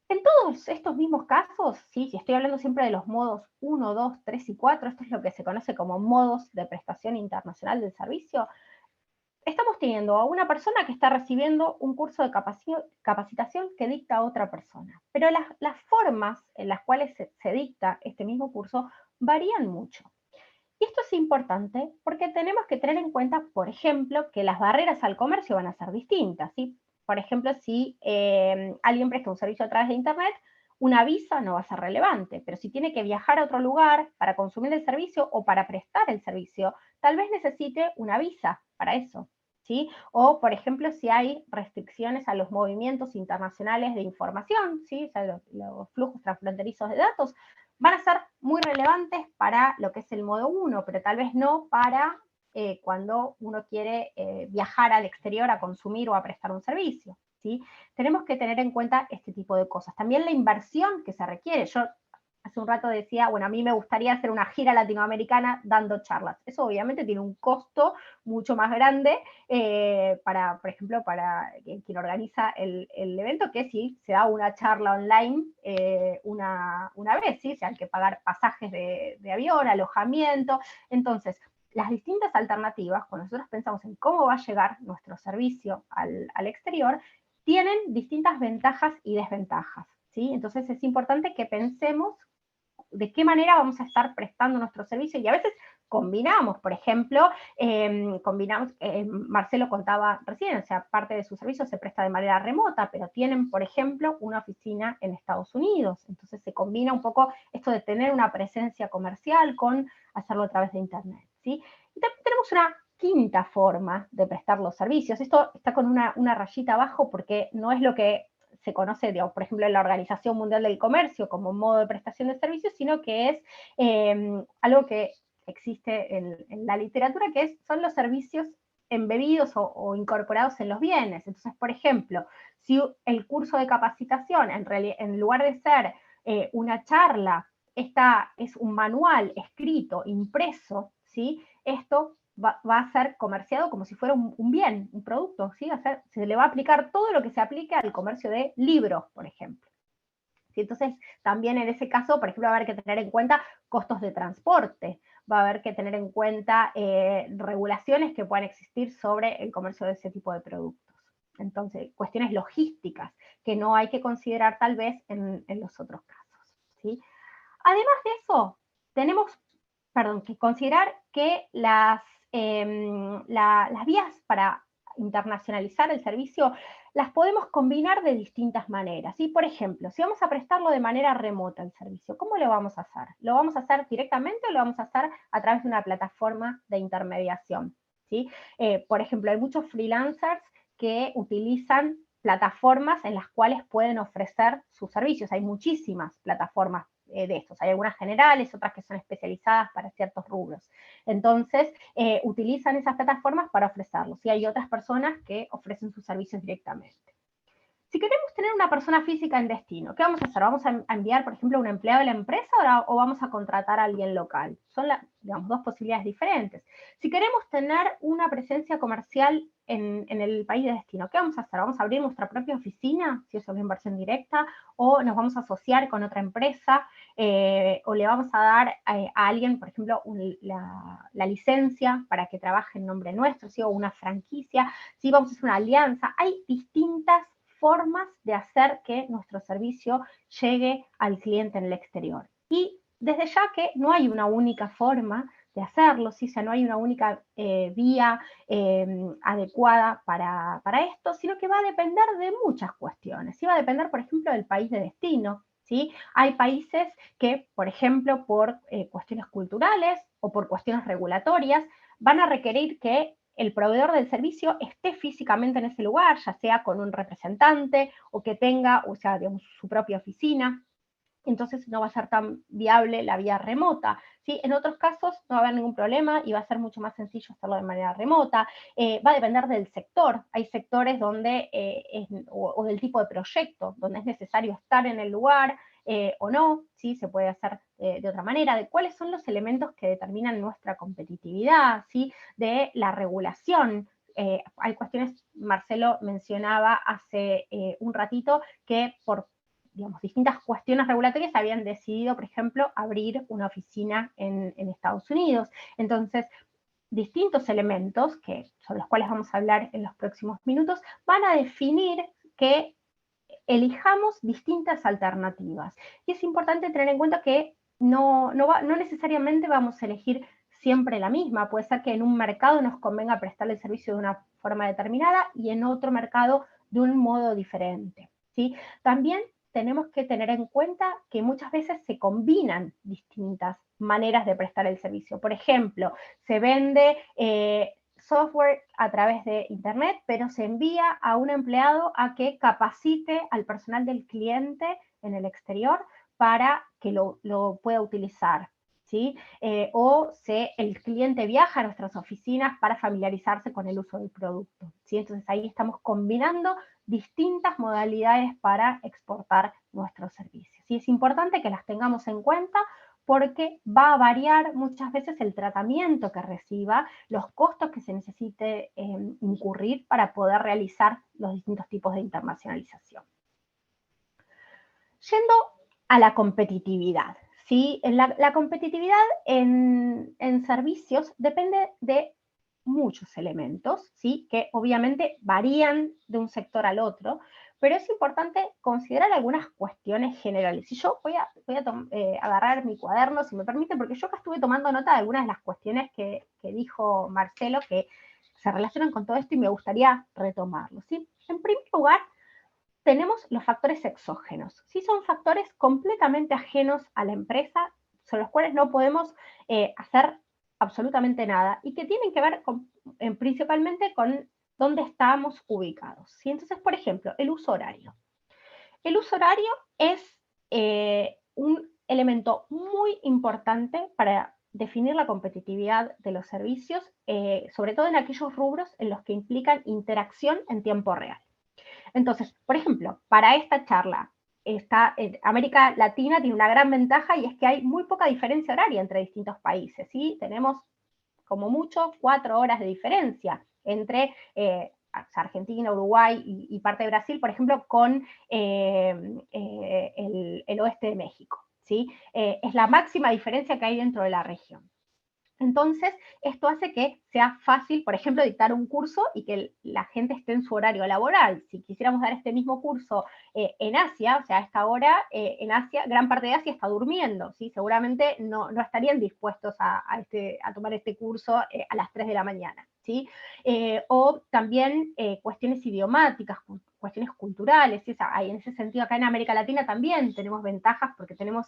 En todos estos mismos casos, ¿sí? Si estoy hablando siempre de los modos 1, 2, 3 y 4, esto es lo que se conoce como modos de prestación internacional del servicio, estamos teniendo a una persona que está recibiendo un curso de capacitación que dicta otra persona. Pero las formas en las cuales se dicta este mismo curso varían mucho. Y esto es importante porque tenemos que tener en cuenta, por ejemplo, que las barreras al comercio van a ser distintas, ¿sí? Por ejemplo, si alguien presta un servicio a través de Internet, una visa no va a ser relevante, pero si tiene que viajar a otro lugar para consumir el servicio o para prestar el servicio, tal vez necesite una visa para eso, ¿sí? O, por ejemplo, si hay restricciones a los movimientos internacionales de información, ¿sí? O sea, los flujos transfronterizos de datos, van a ser muy relevantes para lo que es el modo 1, pero tal vez no para cuando uno quiere viajar al exterior a consumir o a prestar un servicio, ¿sí? Tenemos que tener en cuenta este tipo de cosas. También la inversión que se requiere. Yo hace un rato decía, bueno, a mí me gustaría hacer una gira latinoamericana dando charlas. Eso obviamente tiene un costo mucho más grande para, por ejemplo, para quien organiza el evento, que si se da una charla online una vez, ¿sí? O sea, hay que pagar pasajes de avión, alojamiento. Entonces, las distintas alternativas, cuando nosotros pensamos en cómo va a llegar nuestro servicio al exterior, tienen distintas ventajas y desventajas, ¿sí? Entonces es importante que pensemos de qué manera vamos a estar prestando nuestro servicio, y a veces combinamos, por ejemplo, Marcelo contaba recién, o sea, parte de su servicio se presta de manera remota, pero tienen, por ejemplo, una oficina en Estados Unidos, entonces se combina un poco esto de tener una presencia comercial con hacerlo a través de Internet, ¿sí? Y también tenemos una quinta forma de prestar los servicios, esto está con una rayita abajo porque no es lo que se conoce, digamos, por ejemplo, en la Organización Mundial del Comercio como modo de prestación de servicios, sino que es algo que existe en la literatura, que son los servicios embebidos o incorporados en los bienes. Entonces, por ejemplo, si el curso de capacitación, en lugar de ser una charla, esta es un manual escrito, impreso, ¿sí? Esto va a ser comerciado como si fuera un bien, un producto, ¿sí? Se le va a aplicar todo lo que se aplique al comercio de libros, por ejemplo. ¿Sí? Entonces, también en ese caso, por ejemplo, va a haber que tener en cuenta costos de transporte, va a haber que tener en cuenta regulaciones que puedan existir sobre el comercio de ese tipo de productos. Entonces, cuestiones logísticas que no hay que considerar tal vez en los otros casos, ¿sí? Además de eso, tenemos, que considerar que las vías para internacionalizar el servicio las podemos combinar de distintas maneras, ¿sí? Por ejemplo, si vamos a prestarlo de manera remota el servicio, ¿cómo lo vamos a hacer? ¿Lo vamos a hacer directamente o lo vamos a hacer a través de una plataforma de intermediación? ¿Sí? Por ejemplo, hay muchos freelancers que utilizan plataformas en las cuales pueden ofrecer sus servicios. Hay muchísimas plataformas de estos. Hay algunas generales, otras que son especializadas para ciertos rubros. Entonces, utilizan esas plataformas para ofrecerlos. Y hay otras personas que ofrecen sus servicios directamente. Si queremos tener una persona física en destino, ¿qué vamos a hacer? ¿Vamos a enviar, por ejemplo, a un empleado de la empresa o vamos a contratar a alguien local? Son, digamos, dos posibilidades diferentes. Si queremos tener una presencia comercial en el país de destino, ¿qué vamos a hacer? ¿Vamos a abrir nuestra propia oficina, si es una inversión directa, o nos vamos a asociar con otra empresa, o le vamos a dar a alguien, por ejemplo, la licencia para que trabaje en nombre nuestro, ¿sí? O una franquicia, ¿sí? Vamos a hacer una alianza. Hay distintas formas de hacer que nuestro servicio llegue al cliente en el exterior. Y desde ya que no hay una única forma de hacerlo, ¿sí? O sea, no hay una única vía adecuada para esto, sino que va a depender de muchas cuestiones. ¿Sí? Va a depender, por ejemplo, del país de destino. ¿Sí? Hay países que, por ejemplo, por cuestiones culturales o por cuestiones regulatorias, van a requerir que el proveedor del servicio esté físicamente en ese lugar, ya sea con un representante o que tenga, o sea, digamos, su propia oficina. entonces no va a ser tan viable la vía remota, ¿sí? En otros casos no va a haber ningún problema y va a ser mucho más sencillo hacerlo de manera remota. Va a depender del sector. Hay sectores donde, o del tipo de proyecto, donde es necesario estar en el lugar o no, ¿sí? Se puede hacer de otra manera, de cuáles son los elementos que determinan nuestra competitividad, ¿sí? De la regulación. Hay cuestiones, Marcelo mencionaba hace un ratito, que por distintas cuestiones regulatorias habían decidido, por ejemplo, abrir una oficina en Estados Unidos. Entonces, distintos elementos, que son los cuales vamos a hablar en los próximos minutos, van a definir que elijamos distintas alternativas. Y es importante tener en cuenta que no necesariamente vamos a elegir siempre la misma. Puede ser que en un mercado nos convenga prestar el servicio de una forma determinada y en otro mercado de un modo diferente, ¿sí? También tenemos que tener en cuenta que muchas veces se combinan distintas maneras de prestar el servicio. Por ejemplo, se vende software a través de internet, pero se envía a un empleado a que capacite al personal del cliente en el exterior para que lo pueda utilizar, ¿sí? O el cliente viaja a nuestras oficinas para familiarizarse con el uso del producto, ¿sí? Entonces ahí estamos combinando distintas modalidades para exportar nuestros servicios. Y es importante que las tengamos en cuenta porque va a variar muchas veces el tratamiento que reciba, los costos que se necesite incurrir para poder realizar los distintos tipos de internacionalización. Yendo a la competitividad, ¿sí? La competitividad en servicios depende de muchos elementos, ¿sí? Que obviamente varían de un sector al otro, pero es importante considerar algunas cuestiones generales. Y yo voy a agarrar mi cuaderno, si me permite, porque yo acá estuve tomando nota de algunas de las cuestiones que dijo Marcelo, que se relacionan con todo esto y me gustaría retomarlo, ¿sí? En primer lugar, tenemos los factores exógenos. ¿Sí? Son factores completamente ajenos a la empresa, sobre los cuales no podemos hacer absolutamente nada, y que tienen que ver principalmente con dónde estamos ubicados, ¿sí? Entonces, por ejemplo, el uso horario. El uso horario es un elemento muy importante para definir la competitividad de los servicios, sobre todo en aquellos rubros en los que implican interacción en tiempo real. Entonces, por ejemplo, para esta charla, América Latina tiene una gran ventaja y es que hay muy poca diferencia horaria entre distintos países, ¿sí? Tenemos como mucho 4 horas de diferencia entre Argentina, Uruguay y parte de Brasil, por ejemplo, con el oeste de México, ¿sí? Es la máxima diferencia que hay dentro de la región. Entonces, esto hace que sea fácil, por ejemplo, dictar un curso y que la gente esté en su horario laboral. Si quisiéramos dar este mismo curso en Asia, o sea, a esta hora, en Asia, gran parte de Asia está durmiendo, ¿sí? Seguramente no estarían dispuestos a tomar este curso a las 3 de la mañana, ¿sí? O también cuestiones idiomáticas, cuestiones culturales, ¿sí? O sea, en ese sentido acá en América Latina también tenemos ventajas porque tenemos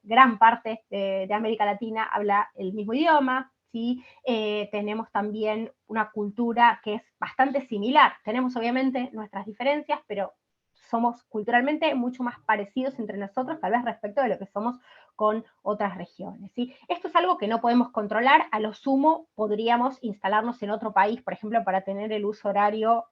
gran parte de América Latina habla el mismo idioma, ¿sí? Tenemos también una cultura que es bastante similar. Tenemos obviamente nuestras diferencias, pero somos culturalmente mucho más parecidos entre nosotros, tal vez respecto de lo que somos con otras regiones, ¿sí? Esto es algo que no podemos controlar, a lo sumo podríamos instalarnos en otro país, por ejemplo, para tener el uso horario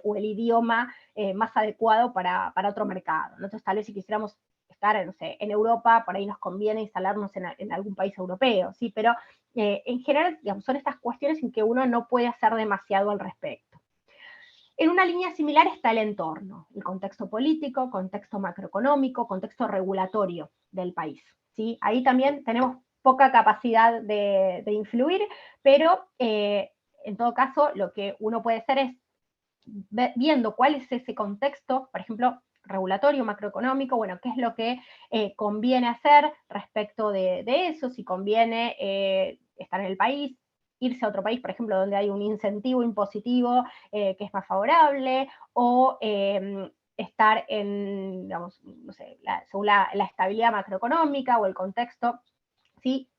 o el idioma más adecuado para otro mercado. Entonces, tal vez si quisiéramos estar, no sé, en Europa, por ahí nos conviene instalarnos en algún país europeo, ¿sí? Pero en general, digamos, son estas cuestiones en que uno no puede hacer demasiado al respecto. En una línea similar está el entorno, el contexto político, contexto macroeconómico, contexto regulatorio del país, ¿sí? Ahí también tenemos poca capacidad de influir, pero en todo caso lo que uno puede hacer es, viendo cuál es ese contexto, por ejemplo, regulatorio, macroeconómico, bueno, qué es lo que conviene hacer respecto de eso, si conviene estar en el país, irse a otro país, por ejemplo, donde hay un incentivo impositivo que es más favorable, o estar en, digamos, no sé, según la estabilidad macroeconómica o el contexto, ¿sí?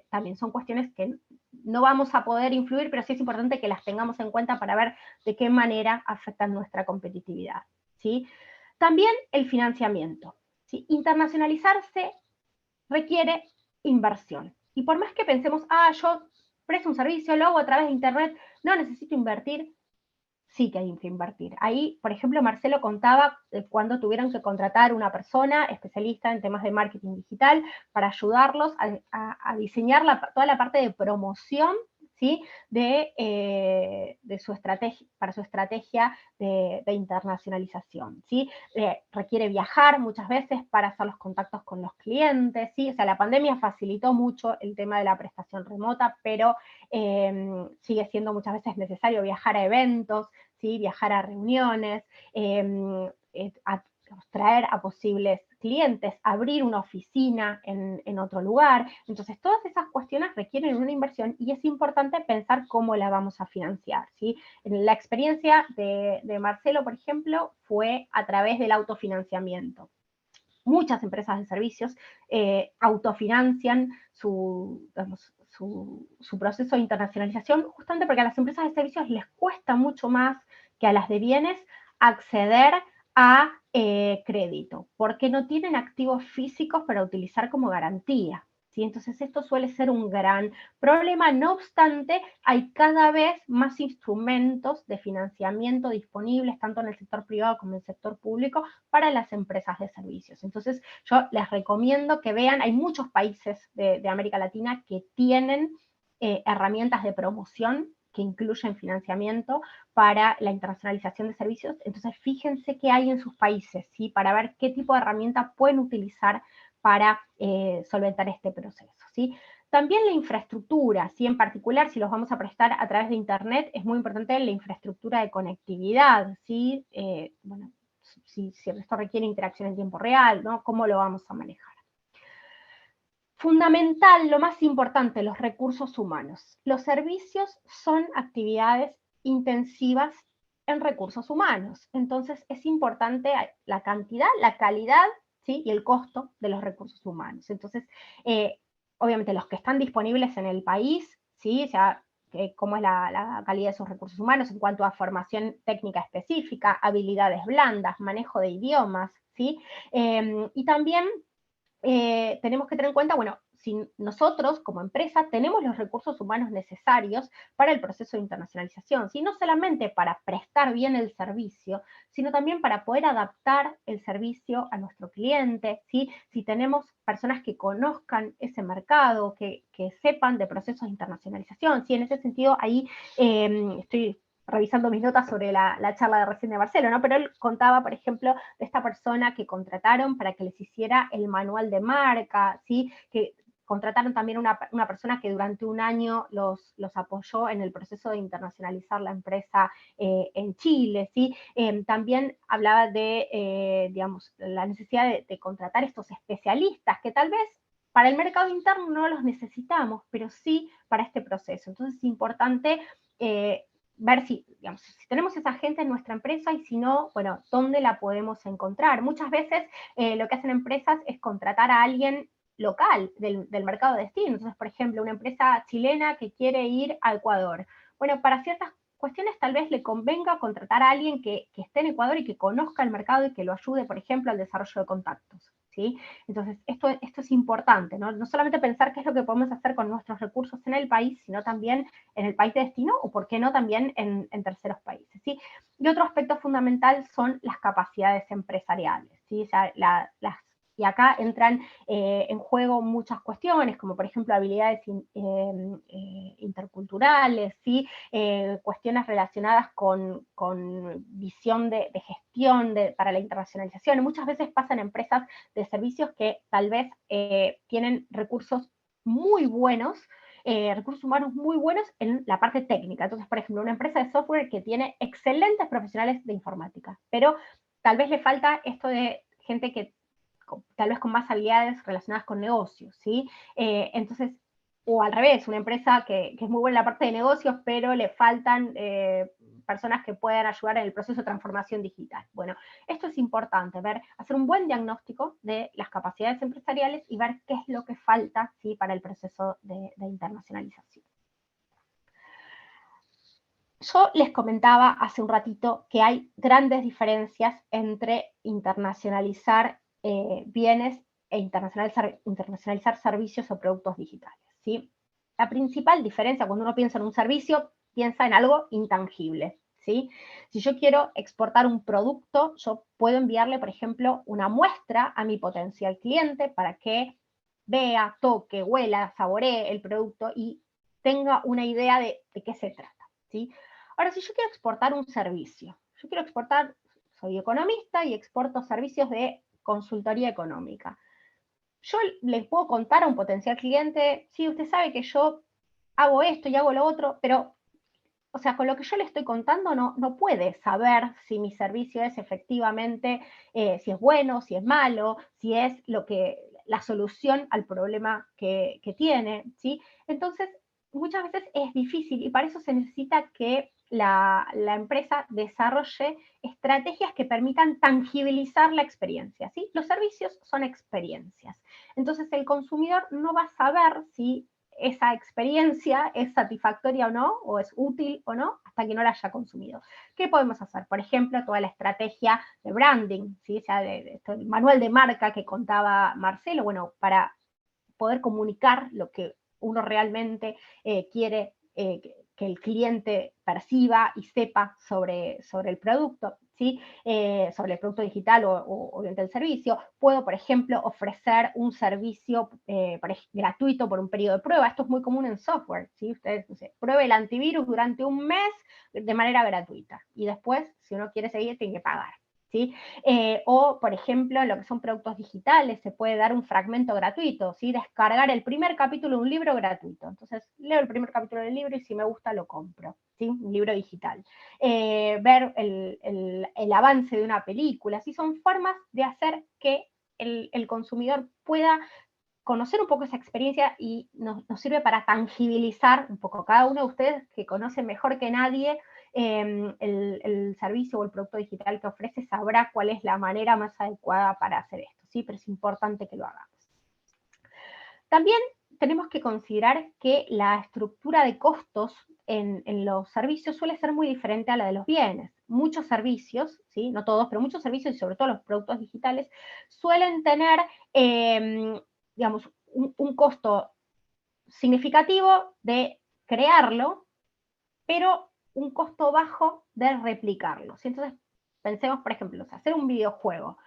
También son cuestiones que no vamos a poder influir, pero sí es importante que las tengamos en cuenta para ver de qué manera afectan nuestra competitividad, ¿sí? También el financiamiento, ¿sí? Internacionalizarse requiere inversión. Y por más que pensemos, yo presto un servicio, lo hago a través de Internet, no necesito invertir, sí que hay que invertir. Ahí, por ejemplo, Marcelo contaba cuando tuvieron que contratar una persona especialista en temas de marketing digital para ayudarlos a diseñar toda la parte de promoción, ¿sí? de su estrategia, para su estrategia de internacionalización, ¿sí? Requiere viajar muchas veces para hacer los contactos con los clientes, ¿sí? O sea, la pandemia facilitó mucho el tema de la prestación remota, pero sigue siendo muchas veces necesario viajar a eventos, ¿sí? Viajar a reuniones, traer a posibles clientes, abrir una oficina en otro lugar. Entonces, todas esas cuestiones requieren una inversión y es importante pensar cómo la vamos a financiar, ¿sí? La experiencia de Marcelo, por ejemplo, fue a través del autofinanciamiento. Muchas empresas de servicios autofinancian su proceso de internacionalización, justamente porque a las empresas de servicios les cuesta mucho más que a las de bienes acceder a crédito, porque no tienen activos físicos para utilizar como garantía, ¿sí? Entonces esto suele ser un gran problema. No obstante, hay cada vez más instrumentos de financiamiento disponibles, tanto en el sector privado como en el sector público, para las empresas de servicios. Entonces yo les recomiendo que vean, hay muchos países de América Latina que tienen herramientas de promoción que incluyen financiamiento para la internacionalización de servicios. Entonces fíjense qué hay en sus países, ¿sí? Para ver qué tipo de herramienta pueden utilizar para solventar este proceso, ¿sí? También la infraestructura, ¿sí? En particular, si los vamos a prestar a través de Internet, es muy importante la infraestructura de conectividad, ¿sí? Bueno, si esto requiere interacción en tiempo real, ¿no? ¿Cómo lo vamos a manejar? Fundamental, lo más importante, los recursos humanos. Los servicios son actividades intensivas en recursos humanos. Entonces es importante la cantidad, la calidad, ¿sí? Y el costo de los recursos humanos. Entonces, obviamente los que están disponibles en el país, ¿sí? O sea, cómo es la calidad de sus recursos humanos en cuanto a formación técnica específica, habilidades blandas, manejo de idiomas, ¿sí? Y también tenemos que tener en cuenta, bueno, si nosotros como empresa tenemos los recursos humanos necesarios para el proceso de internacionalización, ¿sí? No solamente para prestar bien el servicio, sino también para poder adaptar el servicio a nuestro cliente, ¿sí? Si tenemos personas que conozcan ese mercado, que sepan de procesos de internacionalización, ¿sí? En ese sentido, ahí estoy revisando mis notas sobre la charla de recién de Marcelo, ¿no? Pero él contaba, por ejemplo, de esta persona que contrataron para que les hiciera el manual de marca, ¿sí? Que contrataron también una persona que durante un año los apoyó en el proceso de internacionalizar la empresa en Chile, ¿sí? También hablaba de, digamos, la necesidad de contratar estos especialistas que tal vez para el mercado interno no los necesitamos, pero sí para este proceso. Entonces es importante ver si, digamos, si tenemos esa gente en nuestra empresa y si no, bueno, ¿dónde la podemos encontrar? Muchas veces lo que hacen empresas es contratar a alguien local del mercado de destino. Entonces, por ejemplo, una empresa chilena que quiere ir a Ecuador. Bueno, para ciertas cuestiones tal vez le convenga contratar a alguien que esté en Ecuador y que conozca el mercado y que lo ayude, por ejemplo, al desarrollo de contactos, ¿sí? Entonces, esto es importante, ¿no? No solamente pensar qué es lo que podemos hacer con nuestros recursos en el país, sino también en el país de destino o, por qué no, también en terceros países, ¿sí? Y otro aspecto fundamental son las capacidades empresariales, ¿sí? O sea, y acá entran en juego muchas cuestiones, como por ejemplo habilidades interculturales, ¿sí? Cuestiones relacionadas con visión de gestión para la internacionalización. Muchas veces pasan empresas de servicios que tal vez tienen recursos muy buenos, recursos humanos muy buenos en la parte técnica. Entonces, por ejemplo, una empresa de software que tiene excelentes profesionales de informática, pero tal vez le falta esto de gente que tal vez con más habilidades relacionadas con negocios, ¿sí? Entonces, o al revés, una empresa que es muy buena en la parte de negocios, pero le faltan personas que puedan ayudar en el proceso de transformación digital. Bueno, esto es importante, hacer un buen diagnóstico de las capacidades empresariales y ver qué es lo que falta, ¿sí? Para el proceso de internacionalización. Yo les comentaba hace un ratito que hay grandes diferencias entre internacionalizar bienes e internacionalizar servicios o productos digitales, ¿sí? La principal diferencia cuando uno piensa en un servicio, piensa en algo intangible, ¿sí? Si yo quiero exportar un producto, yo puedo enviarle, por ejemplo, una muestra a mi potencial cliente para que vea, toque, huela, saboree el producto y tenga una idea de qué se trata, ¿sí? Ahora, si yo quiero exportar un servicio, yo quiero exportar, soy economista y exporto servicios de consultoría económica. Yo le puedo contar a un potencial cliente, sí, usted sabe que yo hago esto y hago lo otro, pero, o sea, con lo que yo le estoy contando no puede saber si mi servicio es efectivamente, si es bueno, si es malo, si es la solución al problema que tiene, ¿sí? Entonces, muchas veces es difícil y para eso se necesita que la empresa desarrolle estrategias que permitan tangibilizar la experiencia, ¿sí? Los servicios son experiencias. Entonces, el consumidor no va a saber si esa experiencia es satisfactoria o no, o es útil o no, hasta que no la haya consumido. ¿Qué podemos hacer? Por ejemplo, toda la estrategia de branding, ¿sí? O sea, el manual de marca que contaba Marcelo, bueno, para poder comunicar lo que uno realmente quiere que el cliente perciba y sepa sobre el producto, ¿sí? Sobre el producto digital o el servicio. Puedo, por ejemplo, ofrecer un servicio gratuito por un periodo de prueba. Esto es muy común en software, ¿sí? Ustedes, no sé, pruebe el antivirus durante un mes de manera gratuita y después, si uno quiere seguir, tiene que pagar, ¿sí? O, por ejemplo, en lo que son productos digitales, se puede dar un fragmento gratuito, ¿sí? Descargar el primer capítulo de un libro gratuito. Entonces, leo el primer capítulo del libro y si me gusta lo compro, ¿sí? Un libro digital. Ver el avance de una película, ¿sí? Son formas de hacer que el consumidor pueda conocer un poco esa experiencia y nos sirve para tangibilizar un poco. Cada uno de ustedes que conoce mejor que nadie el servicio o el producto digital que ofrece sabrá cuál es la manera más adecuada para hacer esto, ¿sí? Pero es importante que lo hagamos. También tenemos que considerar que la estructura de costos en los servicios suele ser muy diferente a la de los bienes. Muchos servicios, ¿sí? No todos, pero muchos servicios y sobre todo los productos digitales suelen tener, digamos, un costo significativo de crearlo, pero un costo bajo de replicarlo. ¿Sí? Entonces, pensemos, por ejemplo, hacer un videojuego.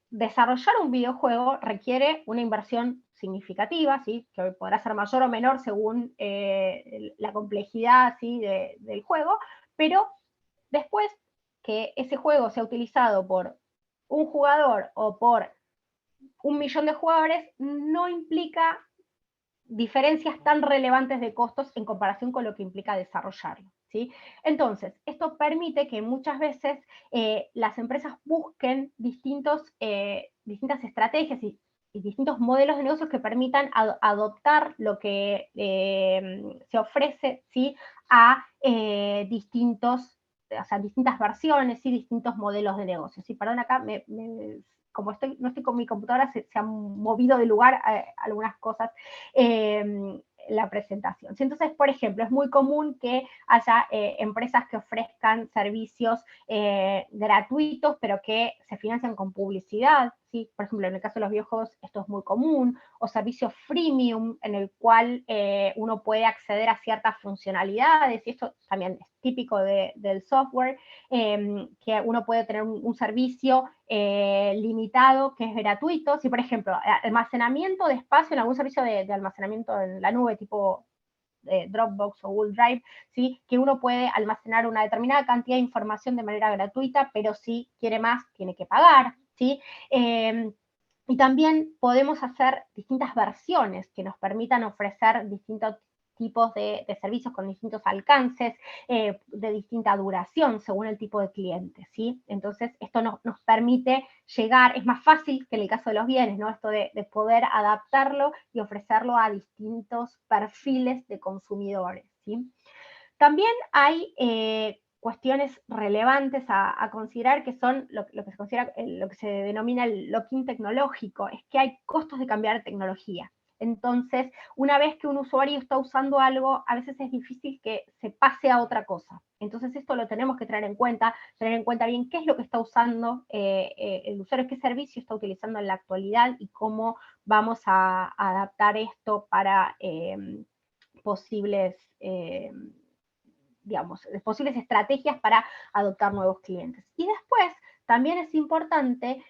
Desarrollar un videojuego requiere una inversión significativa, ¿sí? Que hoy podrá ser mayor o menor según la complejidad, ¿sí? del juego, pero después que ese juego sea utilizado por un jugador o por 1.000.000 de jugadores, no implica diferencias tan relevantes de costos en comparación con lo que implica desarrollarlo, ¿sí? Entonces, esto permite que muchas veces las empresas busquen distintas estrategias y distintos modelos de negocios que permitan adoptar lo que se ofrece, ¿sí? A distintas versiones y distintos modelos de negocios. ¿Sí? Perdón, acá como no estoy con mi computadora, se han movido de lugar algunas cosas la presentación. Entonces, por ejemplo, es muy común que haya empresas que ofrezcan servicios gratuitos, pero que se financian con publicidad, ¿sí? Por ejemplo, en el caso de los videojuegos esto es muy común, o servicios freemium en el cual uno puede acceder a ciertas funcionalidades, y esto también es típico del software, que uno puede tener un servicio limitado que es gratuito. Si, por ejemplo, almacenamiento de espacio en algún servicio de almacenamiento en la nube tipo Dropbox o Google Drive, ¿sí? Que uno puede almacenar una determinada cantidad de información de manera gratuita, pero si quiere más, tiene que pagar, ¿sí? Y también podemos hacer distintas versiones que nos permitan ofrecer distintos tipos de servicios con distintos alcances, de distinta duración según el tipo de cliente, ¿sí? Entonces, esto nos permite llegar, es más fácil que en el caso de los bienes, ¿no? Esto de poder adaptarlo y ofrecerlo a distintos perfiles de consumidores, ¿sí? También hay cuestiones relevantes a considerar que son lo que se considera, lo que se denomina el lock-in tecnológico, es que hay costos de cambiar de tecnología. Entonces, una vez que un usuario está usando algo, a veces es difícil que se pase a otra cosa. Entonces, esto lo tenemos que tener en cuenta bien qué es lo que está usando el usuario, qué servicio está utilizando en la actualidad y cómo vamos a adaptar esto para posibles estrategias para adoptar nuevos clientes. Y después, también es importante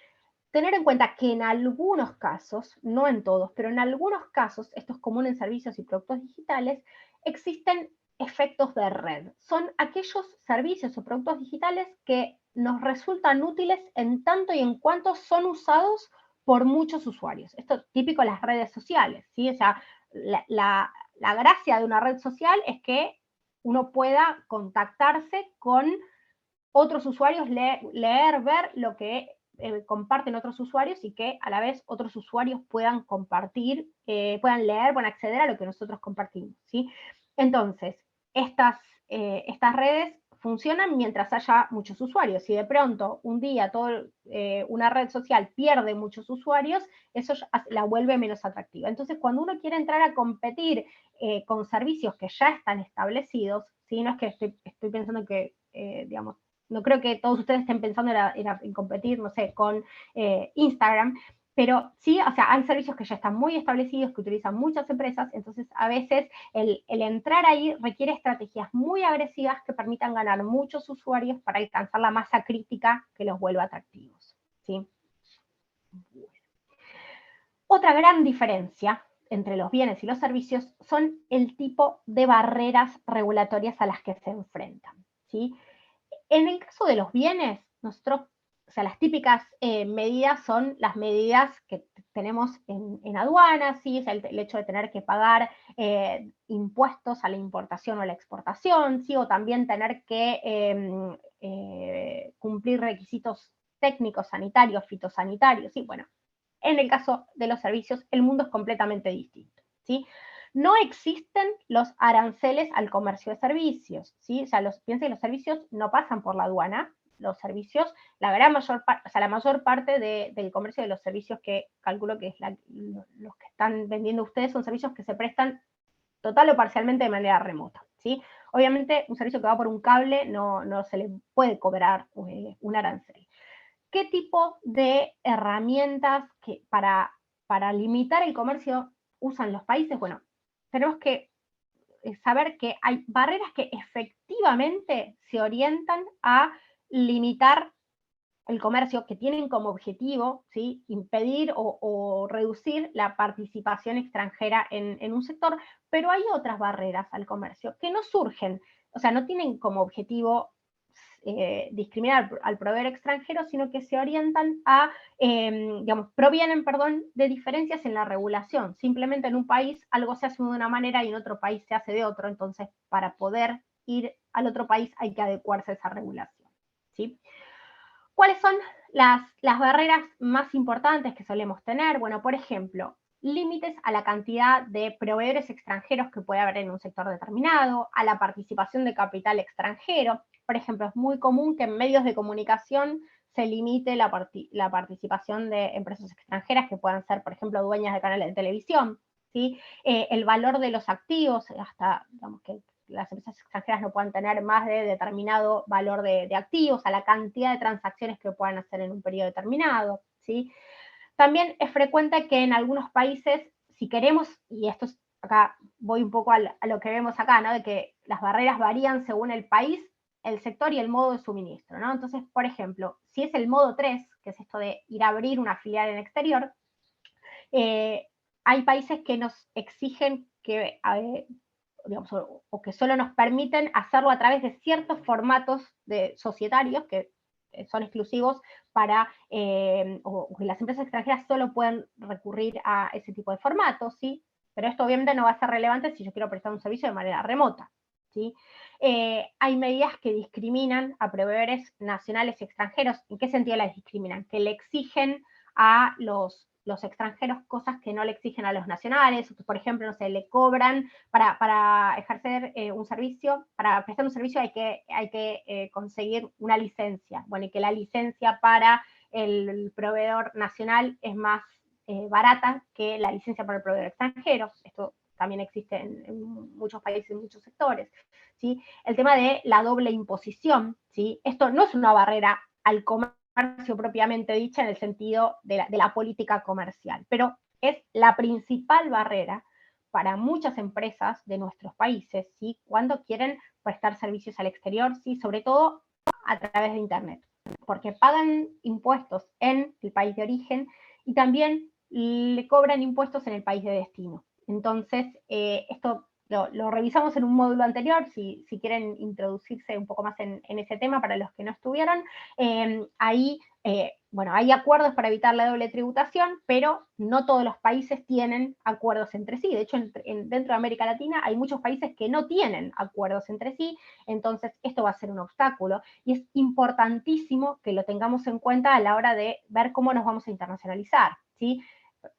tener en cuenta que en algunos casos, no en todos, pero en algunos casos, esto es común en servicios y productos digitales, existen efectos de red. Son aquellos servicios o productos digitales que nos resultan útiles en tanto y en cuanto son usados por muchos usuarios. Esto es típico de las redes sociales, ¿sí? O sea, la gracia de una red social es que uno pueda contactarse con otros usuarios, leer, ver lo que comparten otros usuarios y que a la vez otros usuarios puedan compartir, puedan leer, puedan acceder a lo que nosotros compartimos, ¿sí? Entonces, estas redes funcionan mientras haya muchos usuarios. Si de pronto un día una red social pierde muchos usuarios, eso la vuelve menos atractiva. Entonces, cuando uno quiere entrar a competir con servicios que ya están establecidos, ¿sí? No es que estoy pensando que, digamos, no creo que todos ustedes estén pensando en competir, no sé, con Instagram, pero sí, o sea, hay servicios que ya están muy establecidos, que utilizan muchas empresas, entonces a veces el entrar ahí requiere estrategias muy agresivas que permitan ganar muchos usuarios para alcanzar la masa crítica que los vuelva atractivos, ¿sí? Bueno. Otra gran diferencia entre los bienes y los servicios son el tipo de barreras regulatorias a las que se enfrentan, ¿sí? En el caso de los bienes, nosotros, o sea, las típicas medidas son las medidas que tenemos en aduanas, ¿sí? O sea, el hecho de tener que pagar impuestos a la importación o a la exportación, ¿sí? O también tener que cumplir requisitos técnicos, sanitarios, fitosanitarios, ¿sí? Bueno, en el caso de los servicios, el mundo es completamente distinto, ¿sí? No existen los aranceles al comercio de servicios, ¿sí? O sea, piensen que los servicios no pasan por la aduana, los servicios, la mayor parte del comercio de los servicios que calculo que es los que están vendiendo ustedes son servicios que se prestan total o parcialmente de manera remota, ¿sí? Obviamente, un servicio que va por un cable no se le puede cobrar un arancel. ¿Qué tipo de herramientas para limitar el comercio usan los países? Bueno, tenemos que saber que hay barreras que efectivamente se orientan a limitar el comercio, que tienen como objetivo, ¿sí?, impedir o reducir la participación extranjera en un sector, pero hay otras barreras al comercio que no surgen, o sea, no tienen como objetivo discriminar al proveedor extranjero, sino que se orientan provienen de diferencias en la regulación. Simplemente en un país algo se hace de una manera y en otro país se hace de otro, entonces para poder ir al otro país hay que adecuarse a esa regulación, ¿sí? ¿Cuáles son las barreras más importantes que solemos tener? Bueno, por ejemplo, límites a la cantidad de proveedores extranjeros que puede haber en un sector determinado, a la participación de capital extranjero. Por ejemplo, es muy común que en medios de comunicación se limite la participación de empresas extranjeras que puedan ser, por ejemplo, dueñas de canales de televisión, ¿sí? El valor de los activos, hasta, digamos, que las empresas extranjeras no puedan tener más de determinado valor de activos, a la cantidad de transacciones que puedan hacer en un periodo determinado, ¿sí? También es frecuente que en algunos países, si queremos, y esto es, acá voy un poco a lo que vemos acá, ¿no?, de que las barreras varían según el país, el sector y el modo de suministro, ¿no? Entonces, por ejemplo, si es el modo 3, que es esto de ir a abrir una filial en el exterior, hay países que nos exigen que, digamos, o que solo nos permiten hacerlo a través de ciertos formatos societarios que son exclusivos para, o que las empresas extranjeras solo pueden recurrir a ese tipo de formatos, ¿sí? Pero esto obviamente no va a ser relevante si yo quiero prestar un servicio de manera remota, ¿sí? Hay medidas que discriminan a proveedores nacionales y extranjeros. ¿En qué sentido las discriminan? Que le exigen a los extranjeros cosas que no le exigen a los nacionales. Por ejemplo, no sé, le cobran para ejercer un servicio, para prestar un servicio hay que conseguir una licencia. Bueno, y que la licencia para el proveedor nacional es más barata que la licencia para el proveedor extranjero. Esto también existe en muchos países, en muchos sectores, ¿sí? El tema de la doble imposición, ¿sí? Esto no es una barrera al comercio propiamente dicha en el sentido de la política comercial, pero es la principal barrera para muchas empresas de nuestros países, ¿sí? Cuando quieren prestar servicios al exterior, ¿sí? Sobre todo a través de Internet, porque pagan impuestos en el país de origen y también le cobran impuestos en el país de destino. Entonces, esto lo revisamos en un módulo anterior, si quieren introducirse un poco más en ese tema para los que no estuvieron. Ahí, bueno, hay acuerdos para evitar la doble tributación, pero no todos los países tienen acuerdos entre sí. De hecho, dentro de América Latina hay muchos países que no tienen acuerdos entre sí, entonces esto va a ser un obstáculo. Y es importantísimo que lo tengamos en cuenta a la hora de ver cómo nos vamos a internacionalizar, ¿sí?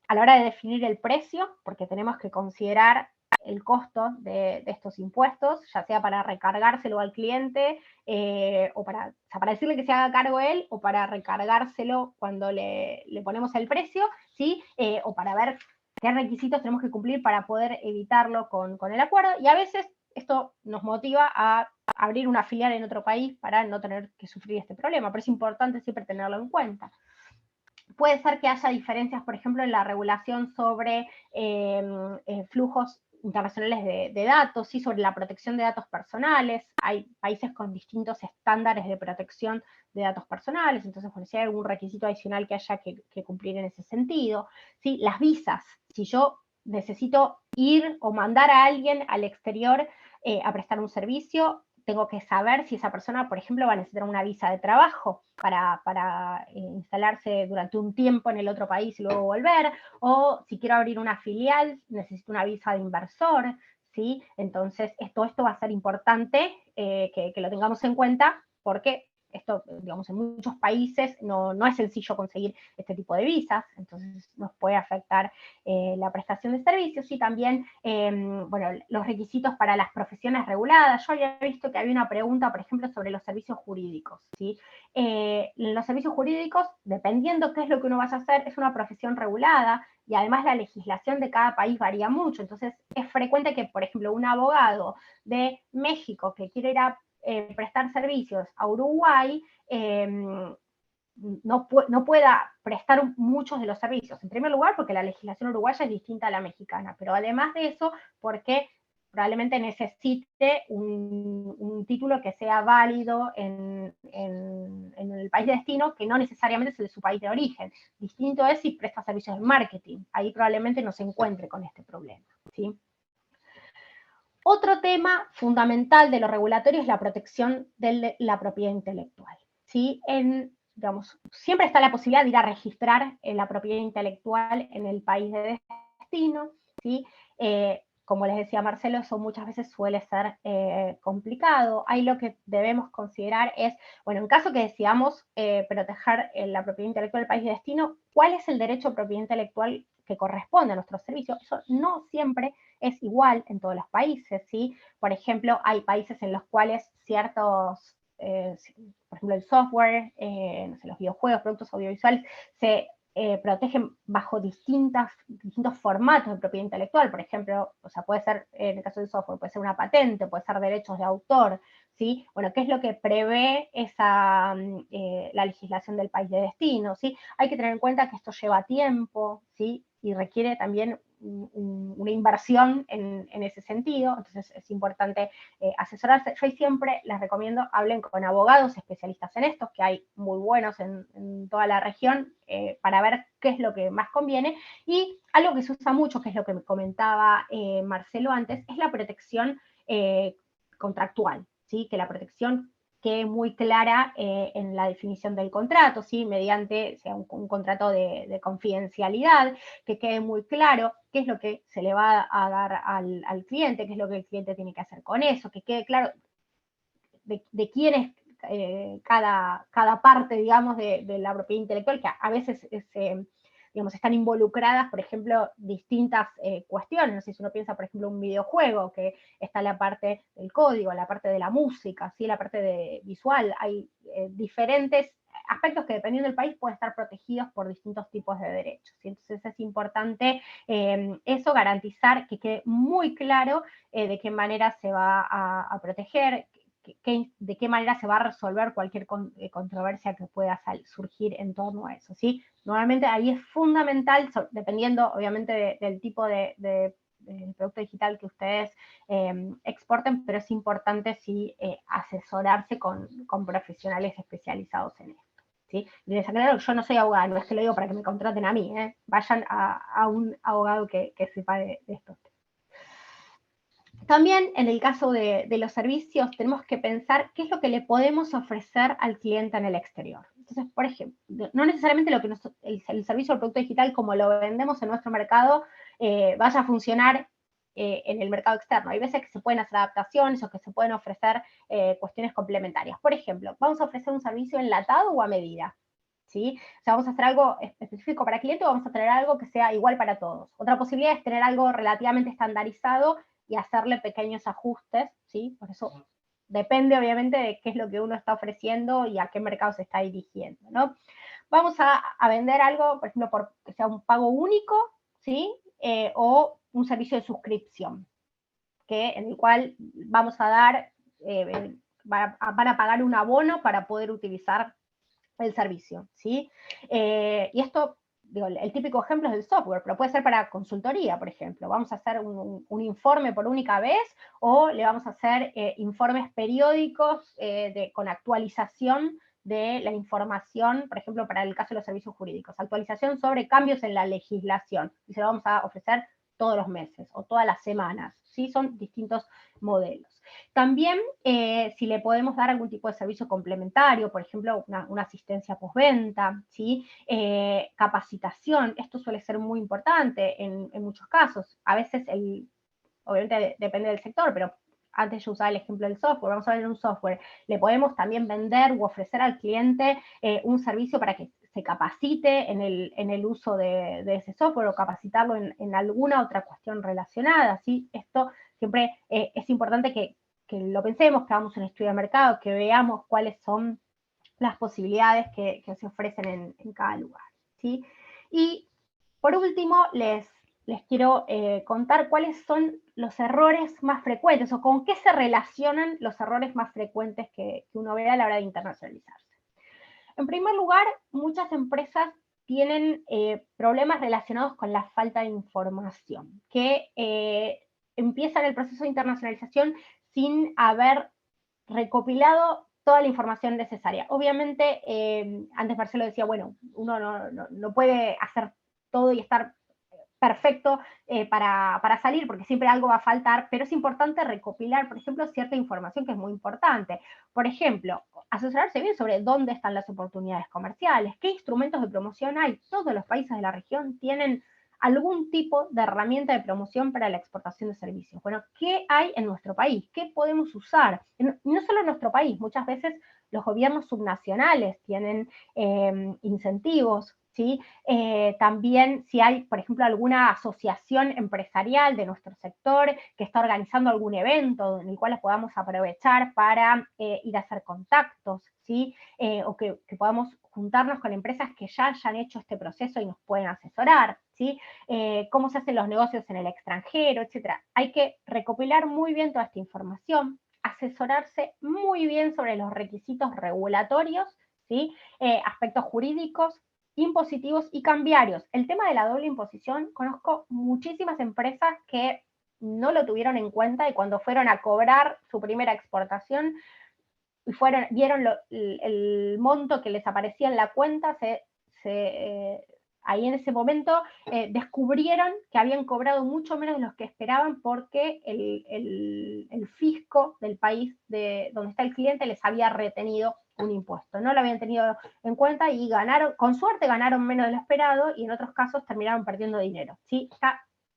A la hora de definir el precio, porque tenemos que considerar el costo de estos impuestos, ya sea para recargárselo al cliente, o para decirle que se haga cargo él, o para recargárselo cuando le ponemos el precio, ¿sí? O para ver qué requisitos tenemos que cumplir para poder evitarlo con el acuerdo, y a veces esto nos motiva a abrir una filial en otro país para no tener que sufrir este problema, pero es importante siempre tenerlo en cuenta. Puede ser que haya diferencias, por ejemplo, en la regulación sobre flujos internacionales de datos, ¿sí? Sobre la protección de datos personales. Hay países con distintos estándares de protección de datos personales, entonces, bueno, si hay algún requisito adicional que haya que cumplir en ese sentido, ¿sí? Las visas, si yo necesito ir o mandar a alguien al exterior a prestar un servicio, tengo que saber si esa persona, por ejemplo, va a necesitar una visa de trabajo para instalarse durante un tiempo en el otro país y luego volver, o si quiero abrir una filial, necesito una visa de inversor, ¿sí? Entonces, esto va a ser importante que lo tengamos en cuenta, porque esto, digamos, en muchos países no es sencillo conseguir este tipo de visas, entonces nos puede afectar la prestación de servicios, y también, bueno, los requisitos para las profesiones reguladas. Yo había visto que había una pregunta, por ejemplo, sobre los servicios jurídicos, ¿sí? Los servicios jurídicos, dependiendo qué es lo que uno vaya a hacer, es una profesión regulada, y además la legislación de cada país varía mucho, entonces es frecuente que, por ejemplo, un abogado de México que quiere ir a prestar servicios a Uruguay, no pueda prestar muchos de los servicios. En primer lugar, porque la legislación uruguaya es distinta a la mexicana, pero además de eso, porque probablemente necesite un título que sea válido en el país de destino, que no necesariamente es el de su país de origen. Distinto es si presta servicios de marketing. Ahí probablemente no se encuentre con este problema, ¿sí? Otro tema fundamental de lo regulatorio es la protección de la propiedad intelectual, ¿sí? Digamos, siempre está la posibilidad de ir a registrar la propiedad intelectual en el país de destino, ¿sí? Como les decía Marcelo, eso muchas veces suele ser complicado. Ahí lo que debemos considerar es, bueno, en caso que decidamos proteger la propiedad intelectual del país de destino, ¿cuál es el derecho a propiedad intelectual que corresponde a nuestro servicio? Eso no siempre es igual en todos los países, ¿sí? Por ejemplo, hay países en los cuales ciertos, por ejemplo, el software, no sé, los videojuegos, productos audiovisuales, se protegen bajo distintos formatos de propiedad intelectual. Por ejemplo, o sea, puede ser, en el caso del software, puede ser una patente, puede ser derechos de autor, ¿sí? Bueno, ¿qué es lo que prevé la legislación del país de destino, ¿sí? Hay que tener en cuenta que esto lleva tiempo, ¿sí? Y requiere también una inversión en ese sentido, entonces es importante asesorarse. Yo siempre les recomiendo, hablen con abogados especialistas en esto, que hay muy buenos en toda la región, para ver qué es lo que más conviene. Y algo que se usa mucho, que es lo que me comentaba Marcelo antes, es la protección contractual, ¿sí? Que la protección quede muy clara en la definición del contrato, ¿sí? Mediante sea un contrato de confidencialidad, que quede muy claro qué es lo que se le va a dar al cliente, qué es lo que el cliente tiene que hacer con eso, que quede claro de quién es cada parte, digamos, de la propiedad intelectual, que a veces digamos, están involucradas, por ejemplo, distintas cuestiones. No sé si uno piensa, por ejemplo, un videojuego, que está la parte del código, la parte de la música, ¿sí? La parte visual. Hay diferentes aspectos que, dependiendo del país, pueden estar protegidos por distintos tipos de derechos, ¿sí? Entonces es importante eso, garantizar que quede muy claro de qué manera se va a proteger, de qué manera se va a resolver cualquier controversia que pueda surgir en torno a eso, ¿sí? Nuevamente ahí es fundamental, dependiendo obviamente del tipo de producto digital que ustedes exporten, pero es importante sí asesorarse con profesionales especializados en esto, ¿sí? Y les aclaro que yo no soy abogada, no es que lo digo para que me contraten a mí, vayan a un abogado que sepa de estos temas. También en el caso de los servicios tenemos que pensar qué es lo que le podemos ofrecer al cliente en el exterior. Entonces, por ejemplo, no necesariamente el servicio o el producto digital como lo vendemos en nuestro mercado vaya a funcionar en el mercado externo. Hay veces que se pueden hacer adaptaciones o que se pueden ofrecer cuestiones complementarias. Por ejemplo, vamos a ofrecer un servicio enlatado o a medida, ¿sí? O sea, vamos a hacer algo específico para el cliente o vamos a tener algo que sea igual para todos. Otra posibilidad es tener algo relativamente estandarizado y hacerle pequeños ajustes, ¿sí? Por eso depende obviamente de qué es lo que uno está ofreciendo y a qué mercado se está dirigiendo, ¿no? Vamos a vender algo, por ejemplo, que sea un pago único, ¿sí? O un servicio de suscripción, en el cual vamos a dar, van a pagar un abono para poder utilizar el servicio, ¿sí? Y esto, digo, el típico ejemplo es del software, pero puede ser para consultoría, por ejemplo. Vamos a hacer un informe por única vez o le vamos a hacer informes periódicos con actualización de la información, por ejemplo, para el caso de los servicios jurídicos, actualización sobre cambios en la legislación, y se lo vamos a ofrecer todos los meses o todas las semanas, ¿sí? Son distintos modelos. También, si le podemos dar algún tipo de servicio complementario, por ejemplo, una asistencia postventa, ¿sí? Capacitación, esto suele ser muy importante en muchos casos. A veces, obviamente depende del sector, pero antes yo usaba el ejemplo del software, vamos a ver un software, le podemos también vender u ofrecer al cliente un servicio para que se capacite en el uso de ese software o capacitarlo en alguna otra cuestión relacionada, ¿sí? Esto siempre es importante que lo pensemos, que hagamos un estudio de mercado, que veamos cuáles son las posibilidades que se ofrecen en cada lugar, ¿sí? Y por último, les quiero contar cuáles son los errores más frecuentes o con qué se relacionan los errores más frecuentes que uno ve a la hora de internacionalizarse. En primer lugar, muchas empresas tienen problemas relacionados con la falta de información, que empiezan el proceso de internacionalización sin haber recopilado toda la información necesaria. Obviamente, antes Marcelo decía, bueno, uno no puede hacer todo y estar perfecto para salir, porque siempre algo va a faltar, pero es importante recopilar, por ejemplo, cierta información que es muy importante. Por ejemplo, asesorarse bien sobre dónde están las oportunidades comerciales, qué instrumentos de promoción hay. Todos los países de la región tienen algún tipo de herramienta de promoción para la exportación de servicios. Bueno, ¿qué hay en nuestro país? ¿Qué podemos usar? Y no solo en nuestro país, muchas veces los gobiernos subnacionales tienen incentivos, ¿sí? También si hay, por ejemplo, alguna asociación empresarial de nuestro sector que está organizando algún evento en el cual podamos aprovechar para ir a hacer contactos, ¿sí? O que podamos juntarnos con empresas que ya hayan hecho este proceso y nos pueden asesorar, ¿sí? Cómo se hacen los negocios en el extranjero, etcétera. Hay que recopilar muy bien toda esta información, asesorarse muy bien sobre los requisitos regulatorios, ¿sí? Aspectos jurídicos, impositivos y cambiarios. El tema de la doble imposición, conozco muchísimas empresas que no lo tuvieron en cuenta y cuando fueron a cobrar su primera exportación y vieron el monto que les aparecía en la cuenta, ahí en ese momento descubrieron que habían cobrado mucho menos de los que esperaban porque el fisco del país donde está el cliente les había retenido un impuesto. No lo habían tenido en cuenta y ganaron, con suerte ganaron menos de lo esperado y en otros casos terminaron perdiendo dinero, ¿sí?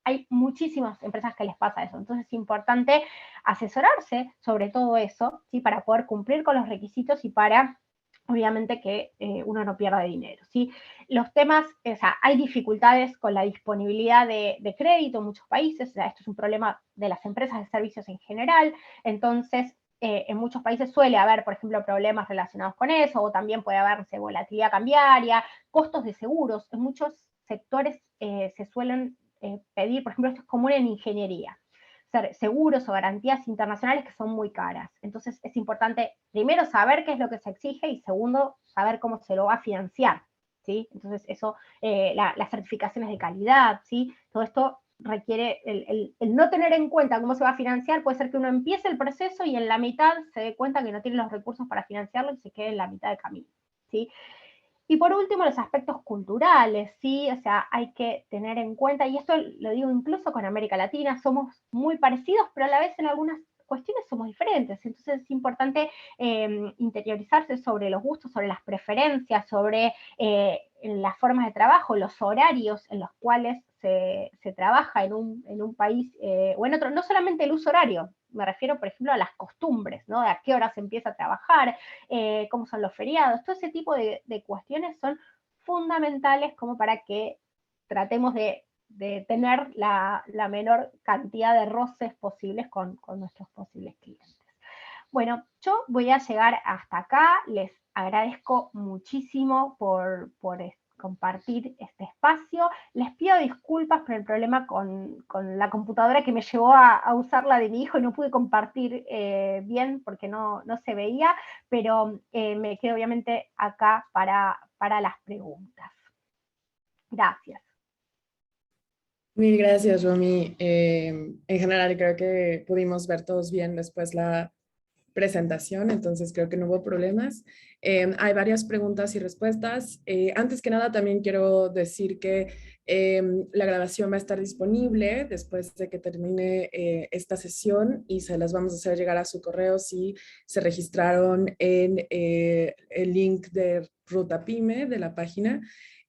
Hay muchísimas empresas que les pasa eso, entonces es importante asesorarse sobre todo eso, ¿sí? Para poder cumplir con los requisitos y para obviamente que uno no pierda dinero, ¿sí? Los temas, o sea, hay dificultades con la disponibilidad de crédito en muchos países, o sea, esto es un problema de las empresas de servicios en general, entonces en muchos países suele haber, por ejemplo, problemas relacionados con eso, o también puede haber volatilidad cambiaria, costos de seguros. En muchos sectores se suelen pedir, por ejemplo, esto es común en ingeniería, seguros o garantías internacionales que son muy caras. Entonces es importante, primero, saber qué es lo que se exige y segundo, saber cómo se lo va a financiar, ¿sí? Entonces eso, las certificaciones de calidad, ¿sí? Todo esto requiere el no tener en cuenta cómo se va a financiar. Puede ser que uno empiece el proceso y en la mitad se dé cuenta que no tiene los recursos para financiarlo y se quede en la mitad del camino, ¿sí? Y por último, los aspectos culturales, ¿sí? O sea, hay que tener en cuenta, y esto lo digo incluso con América Latina, somos muy parecidos, pero a la vez en algunas cuestiones somos diferentes. Entonces es importante interiorizarse sobre los gustos, sobre las preferencias, sobre las formas de trabajo, los horarios en los cuales se trabaja en un país o en otro. No solamente el uso horario, me refiero, por ejemplo, a las costumbres, ¿no? De a qué hora se empieza a trabajar, cómo son los feriados, todo ese tipo de cuestiones son fundamentales como para que tratemos de tener la menor cantidad de roces posibles con nuestros posibles clientes. Bueno, yo voy a llegar hasta acá, les agradezco muchísimo por compartir este espacio. Les pido disculpas por el problema con la computadora que me llevó a usar la de mi hijo y no pude compartir bien porque no se veía, pero me quedo obviamente acá para las preguntas. Gracias. Mil gracias, Romy. En general creo que pudimos ver todos bien después la presentación, entonces creo que no hubo problemas. Hay varias preguntas y respuestas. Antes que nada, también quiero decir que la grabación va a estar disponible después de que termine esta sesión y se las vamos a hacer llegar a su correo si se registraron en el link de Ruta Pyme de la página.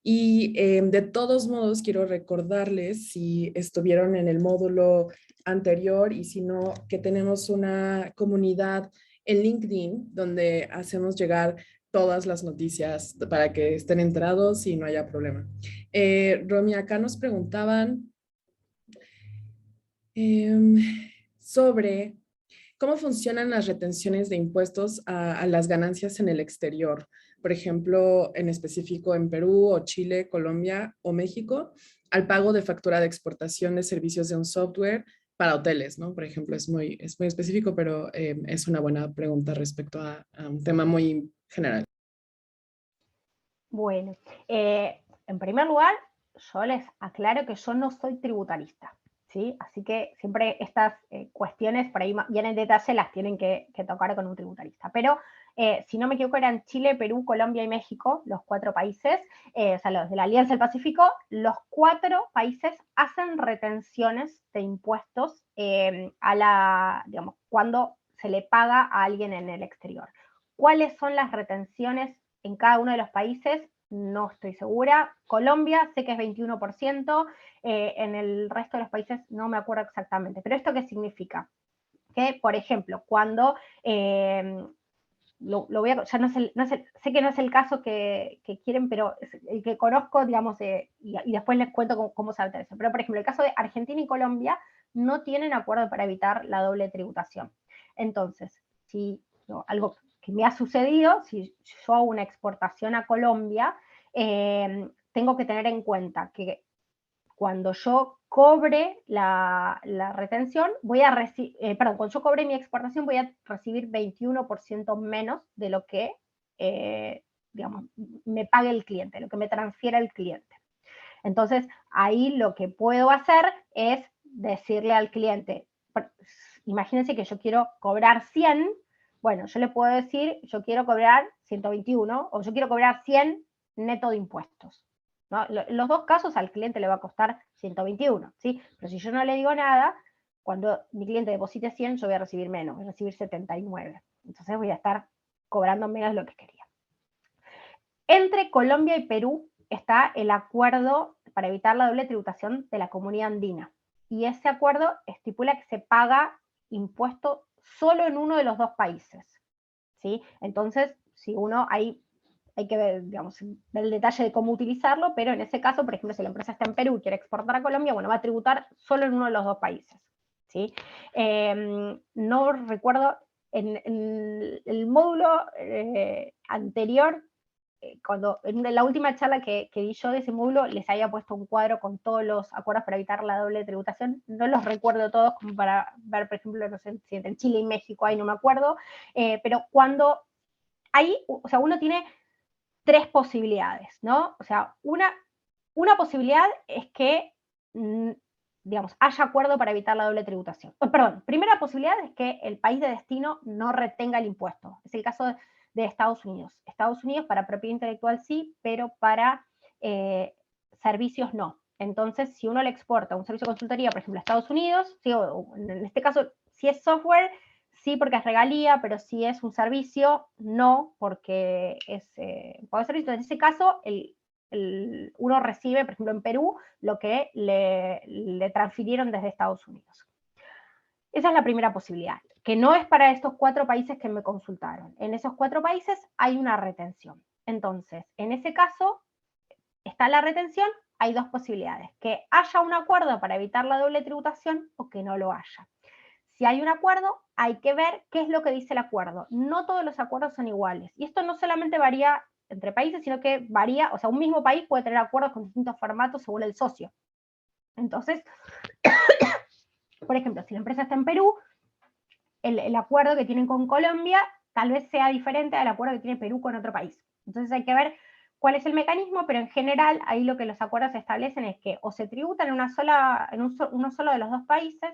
Y de todos modos, quiero recordarles, si estuvieron en el módulo anterior y si no, que tenemos una comunidad en LinkedIn donde hacemos llegar todas las noticias para que estén enterados y no haya problema. Romy, acá nos preguntaban sobre cómo funcionan las retenciones de impuestos a las ganancias en el exterior, por ejemplo, en específico en Perú o Chile, Colombia o México, al pago de factura de exportación de servicios de un software para hoteles, ¿no? Por ejemplo, es muy específico, pero es una buena pregunta respecto a un tema muy general. Bueno, en primer lugar, yo les aclaro que yo no soy tributarista, ¿sí? Así que siempre estas cuestiones por ahí bien en detalle las tienen que tocar con un tributarista. Pero si no me equivoco eran Chile, Perú, Colombia y México, los 4 países, o sea, los de la Alianza del Pacífico, los 4 países hacen retenciones de impuestos digamos, cuando se le paga a alguien en el exterior. ¿Cuáles son las retenciones en cada uno de los países? No estoy segura. Colombia sé que es 21%, en el resto de los países no me acuerdo exactamente. ¿Pero esto qué significa? Que, por ejemplo, cuando, lo voy a, ya sé que no es el caso que quieren, pero es el que conozco, digamos, y después les cuento cómo se hace eso. Pero, por ejemplo, el caso de Argentina y Colombia no tienen acuerdo para evitar la doble tributación. Entonces, si algo que me ha sucedido, si yo hago una exportación a Colombia, tengo que tener en cuenta que cuando yo cobre la retención, voy a cuando yo cobre mi exportación voy a recibir 21% menos de lo que, digamos, me pague el cliente, lo que me transfiera el cliente. Entonces, ahí lo que puedo hacer es decirle al cliente, imagínense que yo quiero cobrar 100, bueno, yo le puedo decir, yo quiero cobrar 121 o yo quiero cobrar 100 neto de impuestos. ¿No? En los dos casos al cliente le va a costar 121, ¿sí? Pero si yo no le digo nada, cuando mi cliente deposite 100, yo voy a recibir menos, voy a recibir 79. Entonces voy a estar cobrando menos de lo que quería. Entre Colombia y Perú está el acuerdo para evitar la doble tributación de la Comunidad Andina. Y ese acuerdo estipula que se paga impuesto solo en uno de los dos países, ¿sí? Entonces, si uno, ahí hay que ver, digamos, ver el detalle de cómo utilizarlo, pero en ese caso, por ejemplo, si la empresa está en Perú y quiere exportar a Colombia, bueno, va a tributar solo en uno de los dos países, ¿sí? No recuerdo, en el módulo anterior, cuando en la última charla que di yo de ese módulo, les había puesto un cuadro con todos los acuerdos para evitar la doble tributación. No los recuerdo todos, como para ver, por ejemplo, no sé si entre Chile y México hay, no me acuerdo, pero cuando hay, o sea, uno tiene tres posibilidades, ¿no? O sea, una posibilidad es que, digamos, haya acuerdo para evitar la doble tributación. Perdón, primera posibilidad es que el país de destino no retenga el impuesto. Es el caso de Estados Unidos. Estados Unidos para propiedad intelectual sí, pero para servicios no. Entonces, si uno le exporta un servicio de consultoría, por ejemplo, a Estados Unidos, ¿sí? O en este caso, si es software, sí porque es regalía, pero si es un servicio, no, porque es pago de servicio. En ese caso, uno recibe, por ejemplo, en Perú, lo que le transfirieron desde Estados Unidos. Esa es la primera posibilidad, que no es para estos 4 países que me consultaron. En esos 4 países hay una retención. Entonces, en ese caso, está la retención, hay 2 posibilidades, que haya un acuerdo para evitar la doble tributación o que no lo haya. Si hay un acuerdo, hay que ver qué es lo que dice el acuerdo. No todos los acuerdos son iguales. Y esto no solamente varía entre países, sino que varía, o sea, un mismo país puede tener acuerdos con distintos formatos según el socio. Entonces, por ejemplo, si la empresa está en Perú, el acuerdo que tienen con Colombia tal vez sea diferente al acuerdo que tiene Perú con otro país. Entonces hay que ver cuál es el mecanismo, pero en general ahí lo que los acuerdos establecen es que o se tributa en uno solo de los dos países,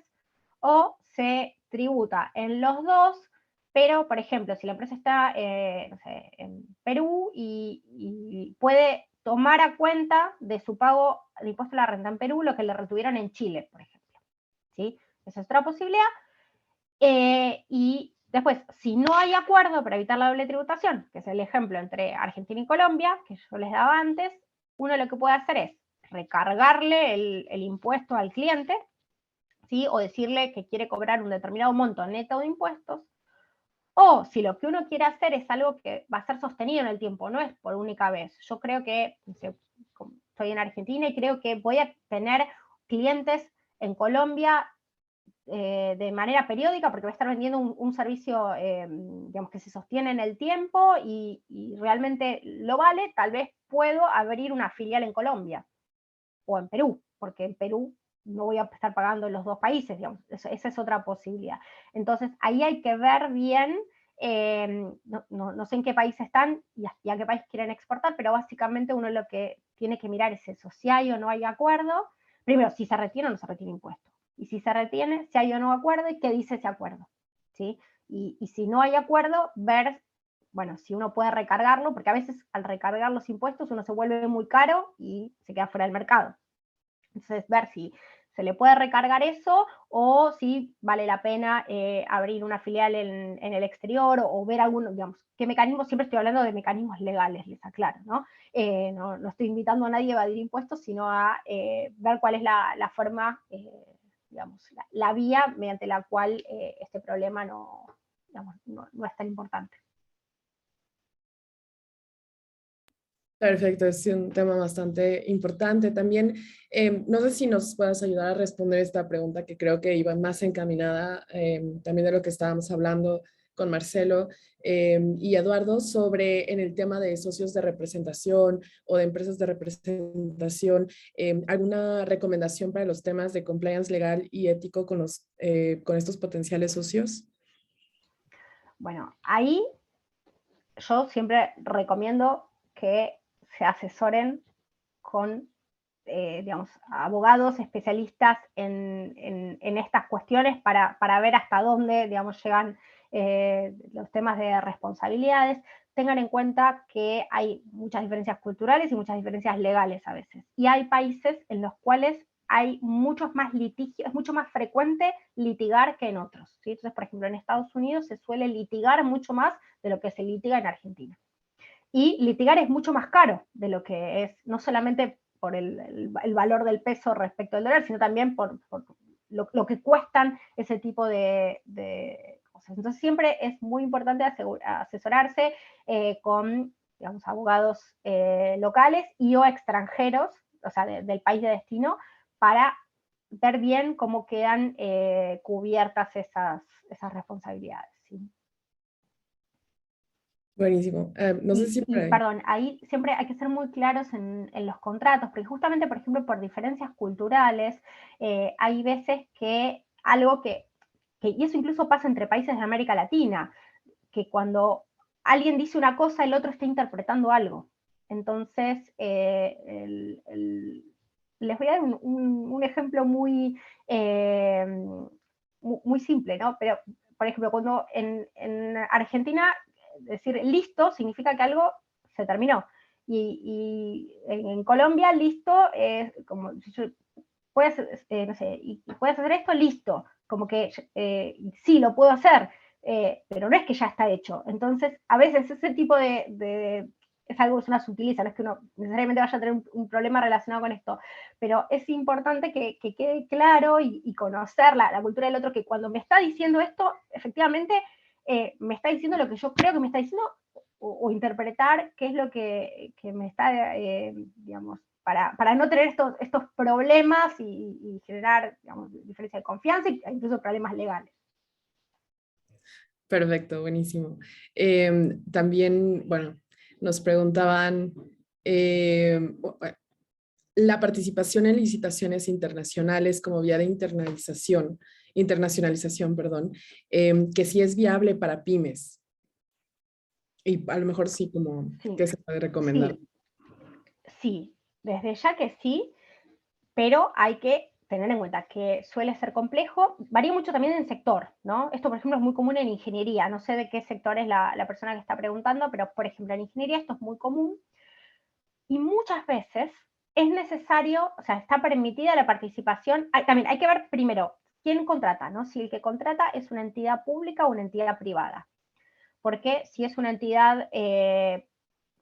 o se tributa en los dos, pero, por ejemplo, si la empresa está no sé, en Perú y puede tomar a cuenta de su pago de impuesto a la renta en Perú lo que le retuvieron en Chile, por ejemplo. ¿Sí? Esa es otra posibilidad. Y después, si no hay acuerdo para evitar la doble tributación, que es el ejemplo entre Argentina y Colombia, que yo les daba antes, uno lo que puede hacer es recargarle el impuesto al cliente, ¿sí? O decirle que quiere cobrar un determinado monto neto de impuestos, o si lo que uno quiere hacer es algo que va a ser sostenido en el tiempo, no es por única vez. Yo creo que, no sé, estoy en Argentina y creo que voy a tener clientes en Colombia de manera periódica, porque voy a estar vendiendo un servicio, digamos, que se sostiene en el tiempo y realmente lo vale, tal vez puedo abrir una filial en Colombia o en Perú, porque en Perú no voy a estar pagando en los dos países, digamos, esa es otra posibilidad. Entonces, ahí hay que ver bien, no sé en qué país están y a qué país quieren exportar, pero básicamente uno lo que tiene que mirar es eso, si hay o no hay acuerdo, primero, si se retiene o no se retiene impuesto, y si se retiene, si hay o no acuerdo y qué dice ese acuerdo, ¿sí? Y si no hay acuerdo, ver, bueno, si uno puede recargarlo, porque a veces al recargar los impuestos uno se vuelve muy caro y se queda fuera del mercado. Entonces, ver si se le puede recargar eso o si vale la pena abrir una filial en el exterior o ver algún, digamos, qué mecanismos, siempre estoy hablando de mecanismos legales, les aclaro, ¿no? No estoy invitando a nadie a evadir impuestos, sino a ver cuál es la forma, digamos, la vía mediante la cual este problema no es tan importante. Perfecto, es un tema bastante importante. También, no sé si nos puedas ayudar a responder esta pregunta que creo que iba más encaminada también de lo que estábamos hablando con Marcelo y Eduardo sobre en el tema de socios de representación o de empresas de representación, ¿alguna recomendación para los temas de compliance legal y ético con estos potenciales socios? Bueno, ahí yo siempre recomiendo que se asesoren con, digamos, abogados especialistas en estas cuestiones para ver hasta dónde, digamos, llegan los temas de responsabilidades. Tengan en cuenta que hay muchas diferencias culturales y muchas diferencias legales a veces. Y hay países en los cuales hay muchos más litigios, es mucho más frecuente litigar que en otros, ¿sí? Entonces, por ejemplo, en Estados Unidos se suele litigar mucho más de lo que se litiga en Argentina. Y litigar es mucho más caro de lo que es, no solamente por el valor del peso respecto al dólar, sino también por lo que cuestan ese tipo de cosas. Entonces siempre es muy importante asesorarse con digamos, abogados locales y o extranjeros, o sea, del país de destino, para ver bien cómo quedan cubiertas esas responsabilidades. ¿Sí? Buenísimo. No sé si por ahí. Perdón, ahí siempre hay que ser muy claros en los contratos, porque justamente, por ejemplo, por diferencias culturales, hay veces que algo y eso incluso pasa entre países de América Latina, que cuando alguien dice una cosa, el otro está interpretando algo. Entonces, les voy a dar un ejemplo muy, muy simple, ¿no? Pero, por ejemplo, cuando en Argentina decir listo significa que algo se terminó. Y en Colombia, listo es como si yo puedes, no sé, y puedes hacer esto, listo. Como que sí, lo puedo hacer, pero no es que ya está hecho. Entonces, a veces ese tipo es algo que se utiliza, no es que uno necesariamente vaya a tener un problema relacionado con esto, pero es importante que quede claro y conocer la cultura del otro, que cuando me está diciendo esto, efectivamente me está diciendo lo que yo creo que me está diciendo, o interpretar qué es lo que me está, digamos, para no tener estos problemas y generar, digamos, diferencia de confianza e incluso problemas legales. Perfecto, buenísimo. También, bueno, nos preguntaban la participación en licitaciones internacionales como vía de internacionalización, perdón, que sí es viable para pymes. Y a lo mejor sí, como Sí. que se puede recomendar. Sí, desde ya que sí, pero hay que tener en cuenta que suele ser complejo, varía mucho también en sector, ¿no? Esto, por ejemplo, es muy común en ingeniería, no sé de qué sector es la persona que está preguntando, pero, por ejemplo, en ingeniería esto es muy común, y muchas veces es necesario, o sea, está permitida la participación, también hay que ver primero quién contrata, ¿no? Si el que contrata es una entidad pública o una entidad privada, porque si es una entidad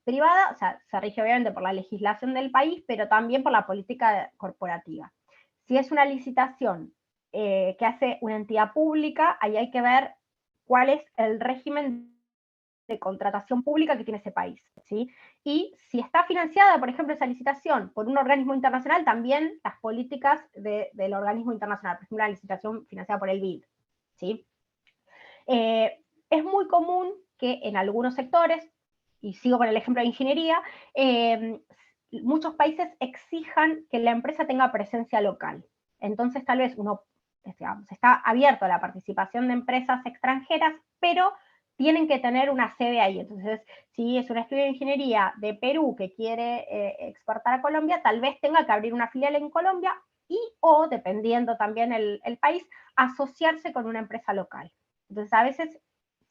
privada, o sea, se rige obviamente por la legislación del país, pero también por la política corporativa. Si es una licitación que hace una entidad pública, ahí hay que ver cuál es el régimen de contratación pública que tiene ese país, ¿sí? Y si está financiada, por ejemplo, esa licitación por un organismo internacional, también las políticas del organismo internacional, por ejemplo, la licitación financiada por el BID, ¿sí? Es muy común que en algunos sectores, y sigo con el ejemplo de ingeniería, muchos países exijan que la empresa tenga presencia local. Entonces, tal vez digamos, está abierto a la participación de empresas extranjeras, pero tienen que tener una sede ahí. Entonces, si es un estudio de ingeniería de Perú que quiere exportar a Colombia, tal vez tenga que abrir una filial en Colombia o, dependiendo también el país, asociarse con una empresa local. Entonces, a veces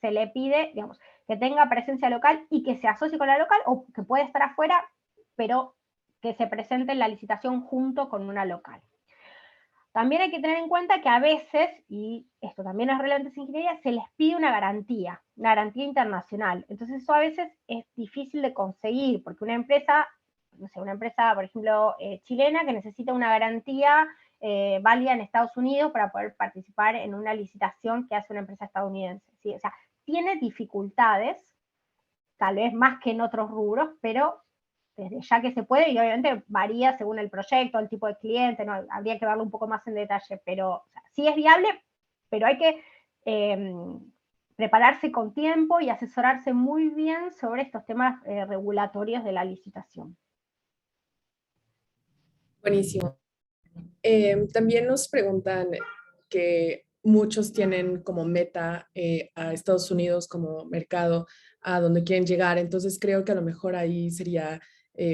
se le pide, digamos, que tenga presencia local y que se asocie con la local, o que puede estar afuera, pero que se presente en la licitación junto con una local. También hay que tener en cuenta que a veces, y esto también es relevante en ingeniería, se les pide una garantía internacional. Entonces eso a veces es difícil de conseguir, porque una empresa, no sé, una empresa, por ejemplo, chilena, que necesita una garantía válida en Estados Unidos para poder participar en una licitación que hace una empresa estadounidense, ¿sí? O sea, tiene dificultades, tal vez más que en otros rubros, pero desde ya que se puede, y obviamente varía según el proyecto, el tipo de cliente, ¿no? Habría que verlo un poco más en detalle, pero o sea, sí es viable, pero hay que prepararse con tiempo y asesorarse muy bien sobre estos temas regulatorios de la licitación. Buenísimo. También nos preguntan que muchos tienen como meta a Estados Unidos como mercado a donde quieren llegar. Entonces creo que a lo mejor ahí sería,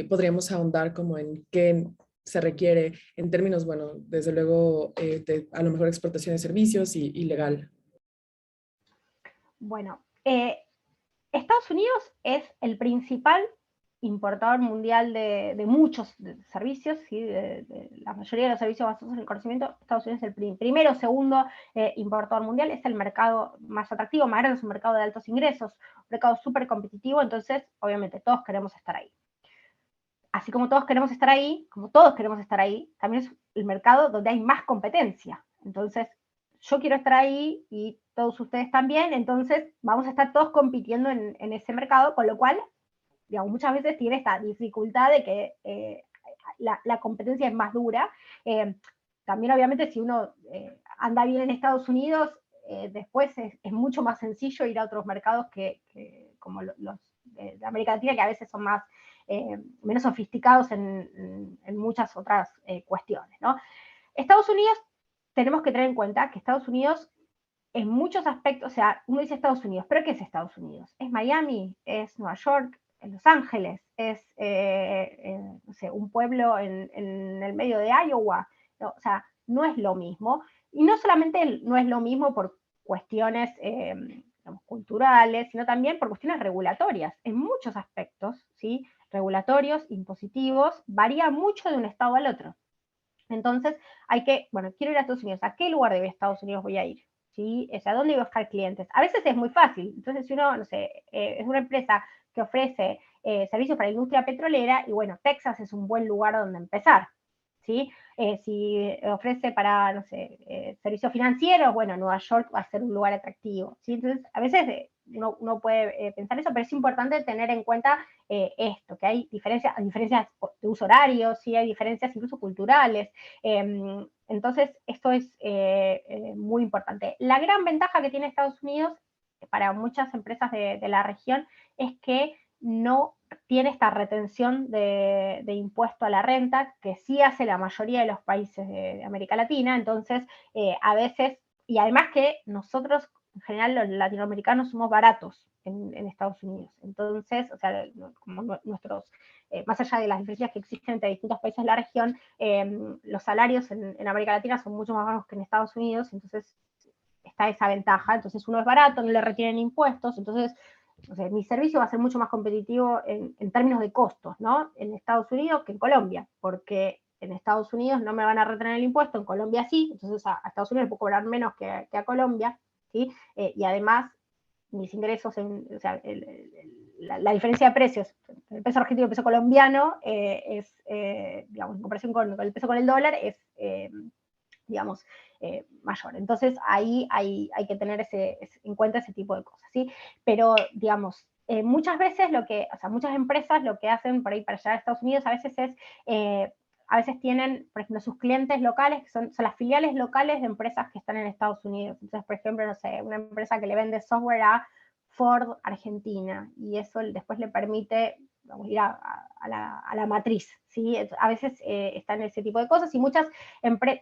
podríamos ahondar como en qué se requiere en términos, bueno, desde luego de a lo mejor exportación de servicios y legal. Bueno, Estados Unidos es el principal importador mundial de muchos servicios, ¿sí? De la mayoría de los servicios basados en el conocimiento. Estados Unidos es el primero o segundo importador mundial, es el mercado más atractivo, más grande, es un mercado de altos ingresos, un mercado súper competitivo, entonces obviamente todos queremos estar ahí. Así como todos queremos estar ahí, también es el mercado donde hay más competencia. Entonces, yo quiero estar ahí y todos ustedes también, entonces vamos a estar todos compitiendo en ese mercado, con lo cual digamos, muchas veces tiene esta dificultad de que la competencia es más dura. También obviamente si uno anda bien en Estados Unidos, después es mucho más sencillo ir a otros mercados como los de América Latina, que a veces son menos sofisticados en muchas otras cuestiones, ¿no? Estados Unidos, tenemos que tener en cuenta que Estados Unidos en muchos aspectos, o sea, uno dice Estados Unidos, pero ¿qué es Estados Unidos? ¿Es Miami? ¿Es Nueva York? ¿Es Los Ángeles? ¿Es, no sé, un pueblo en el medio de Iowa? No, o sea, no es lo mismo. Y no solamente no es lo mismo por cuestiones digamos, culturales, sino también por cuestiones regulatorias. En muchos aspectos, ¿sí? Regulatorios, impositivos, varía mucho de un estado al otro. Entonces, bueno, quiero ir a Estados Unidos. ¿A qué lugar de Estados Unidos voy a ir? ¿Sí? ¿A dónde voy a buscar clientes? A veces es muy fácil. Entonces, si uno, no sé, es una empresa que ofrece servicios para la industria petrolera, y bueno, Texas es un buen lugar donde empezar. ¿Sí? Si ofrece para, no sé, servicios financieros, bueno, Nueva York va a ser un lugar atractivo. ¿Sí? Entonces, a veces uno puede pensar eso, pero es importante tener en cuenta esto, que hay diferencias de uso horario, sí hay diferencias incluso culturales. Entonces, esto es muy importante. La gran ventaja que tiene Estados Unidos para muchas empresas de la región es que no tiene esta retención de impuesto a la renta, que sí hace la mayoría de los países de América Latina. Entonces, a veces, y además que nosotros, en general, los latinoamericanos somos baratos en Estados Unidos. Entonces, o sea, como nuestros, más allá de las diferencias que existen entre distintos países de la región, los salarios en América Latina son mucho más bajos que en Estados Unidos, entonces está esa ventaja. Entonces uno es barato, no le retienen impuestos, entonces o sea, mi servicio va a ser mucho más competitivo en términos de costos, ¿no? En Estados Unidos que en Colombia, porque en Estados Unidos no me van a retener el impuesto, en Colombia sí, entonces a Estados Unidos le puedo cobrar menos que a Colombia, ¿sí? Y además mis ingresos, o sea, la diferencia de precios, el peso argentino y el peso colombiano es, digamos, en comparación con el peso con el dólar, es, digamos, mayor. Entonces ahí hay que tener en cuenta ese tipo de cosas, ¿sí? Pero, digamos, muchas veces muchas empresas lo que hacen por ahí para llegar a Estados Unidos a veces es, a veces tienen, por ejemplo, sus clientes locales, que son las filiales locales de empresas que están en Estados Unidos. Entonces, por ejemplo, no sé, una empresa que le vende software a Ford Argentina, y eso después le permite vamos a ir a la matriz, ¿sí? A veces están ese tipo de cosas, y muchas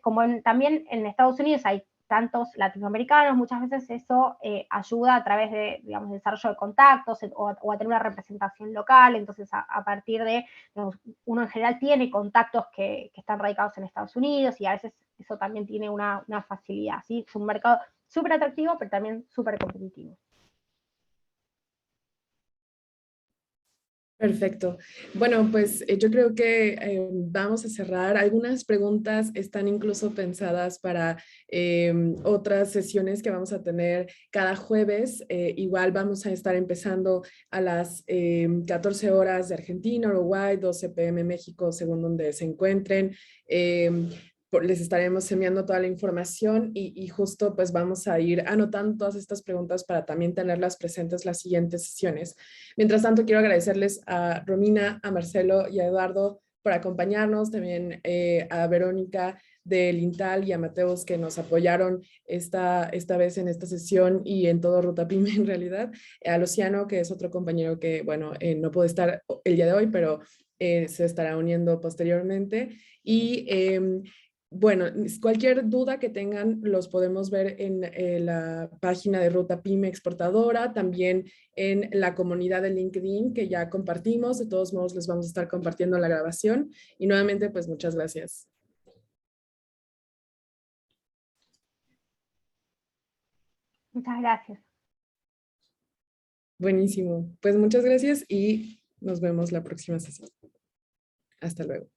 como también en Estados Unidos hay tantos latinoamericanos, muchas veces eso ayuda a través de, digamos, desarrollo de contactos o a tener una representación local. Entonces a partir de, digamos, uno en general tiene contactos que están radicados en Estados Unidos, y a veces eso también tiene una facilidad, ¿sí? Es un mercado súper atractivo, pero también súper competitivo. Perfecto. Bueno, pues yo creo que vamos a cerrar. Algunas preguntas están incluso pensadas para otras sesiones que vamos a tener cada jueves. Igual vamos a estar empezando a las 14 horas de Argentina, Uruguay, 12 p.m. México, según donde se encuentren. Les estaremos enviando toda la información y justo pues vamos a ir anotando todas estas preguntas para también tenerlas presentes las siguientes sesiones. Mientras tanto, quiero agradecerles a Romina, a Marcelo y a Eduardo por acompañarnos, también a Verónica del Intal y a Mateus que nos apoyaron esta vez en esta sesión y en todo Ruta Pyme en realidad, a Luciano, que es otro compañero que, bueno, no puede estar el día de hoy, pero se estará uniendo posteriormente. Y bueno, cualquier duda que tengan los podemos ver en la página de Ruta Pyme Exportadora, también en la comunidad de LinkedIn que ya compartimos. De todos modos, les vamos a estar compartiendo la grabación. Y nuevamente, pues muchas gracias. Muchas gracias. Buenísimo. Pues muchas gracias y nos vemos la próxima sesión. Hasta luego.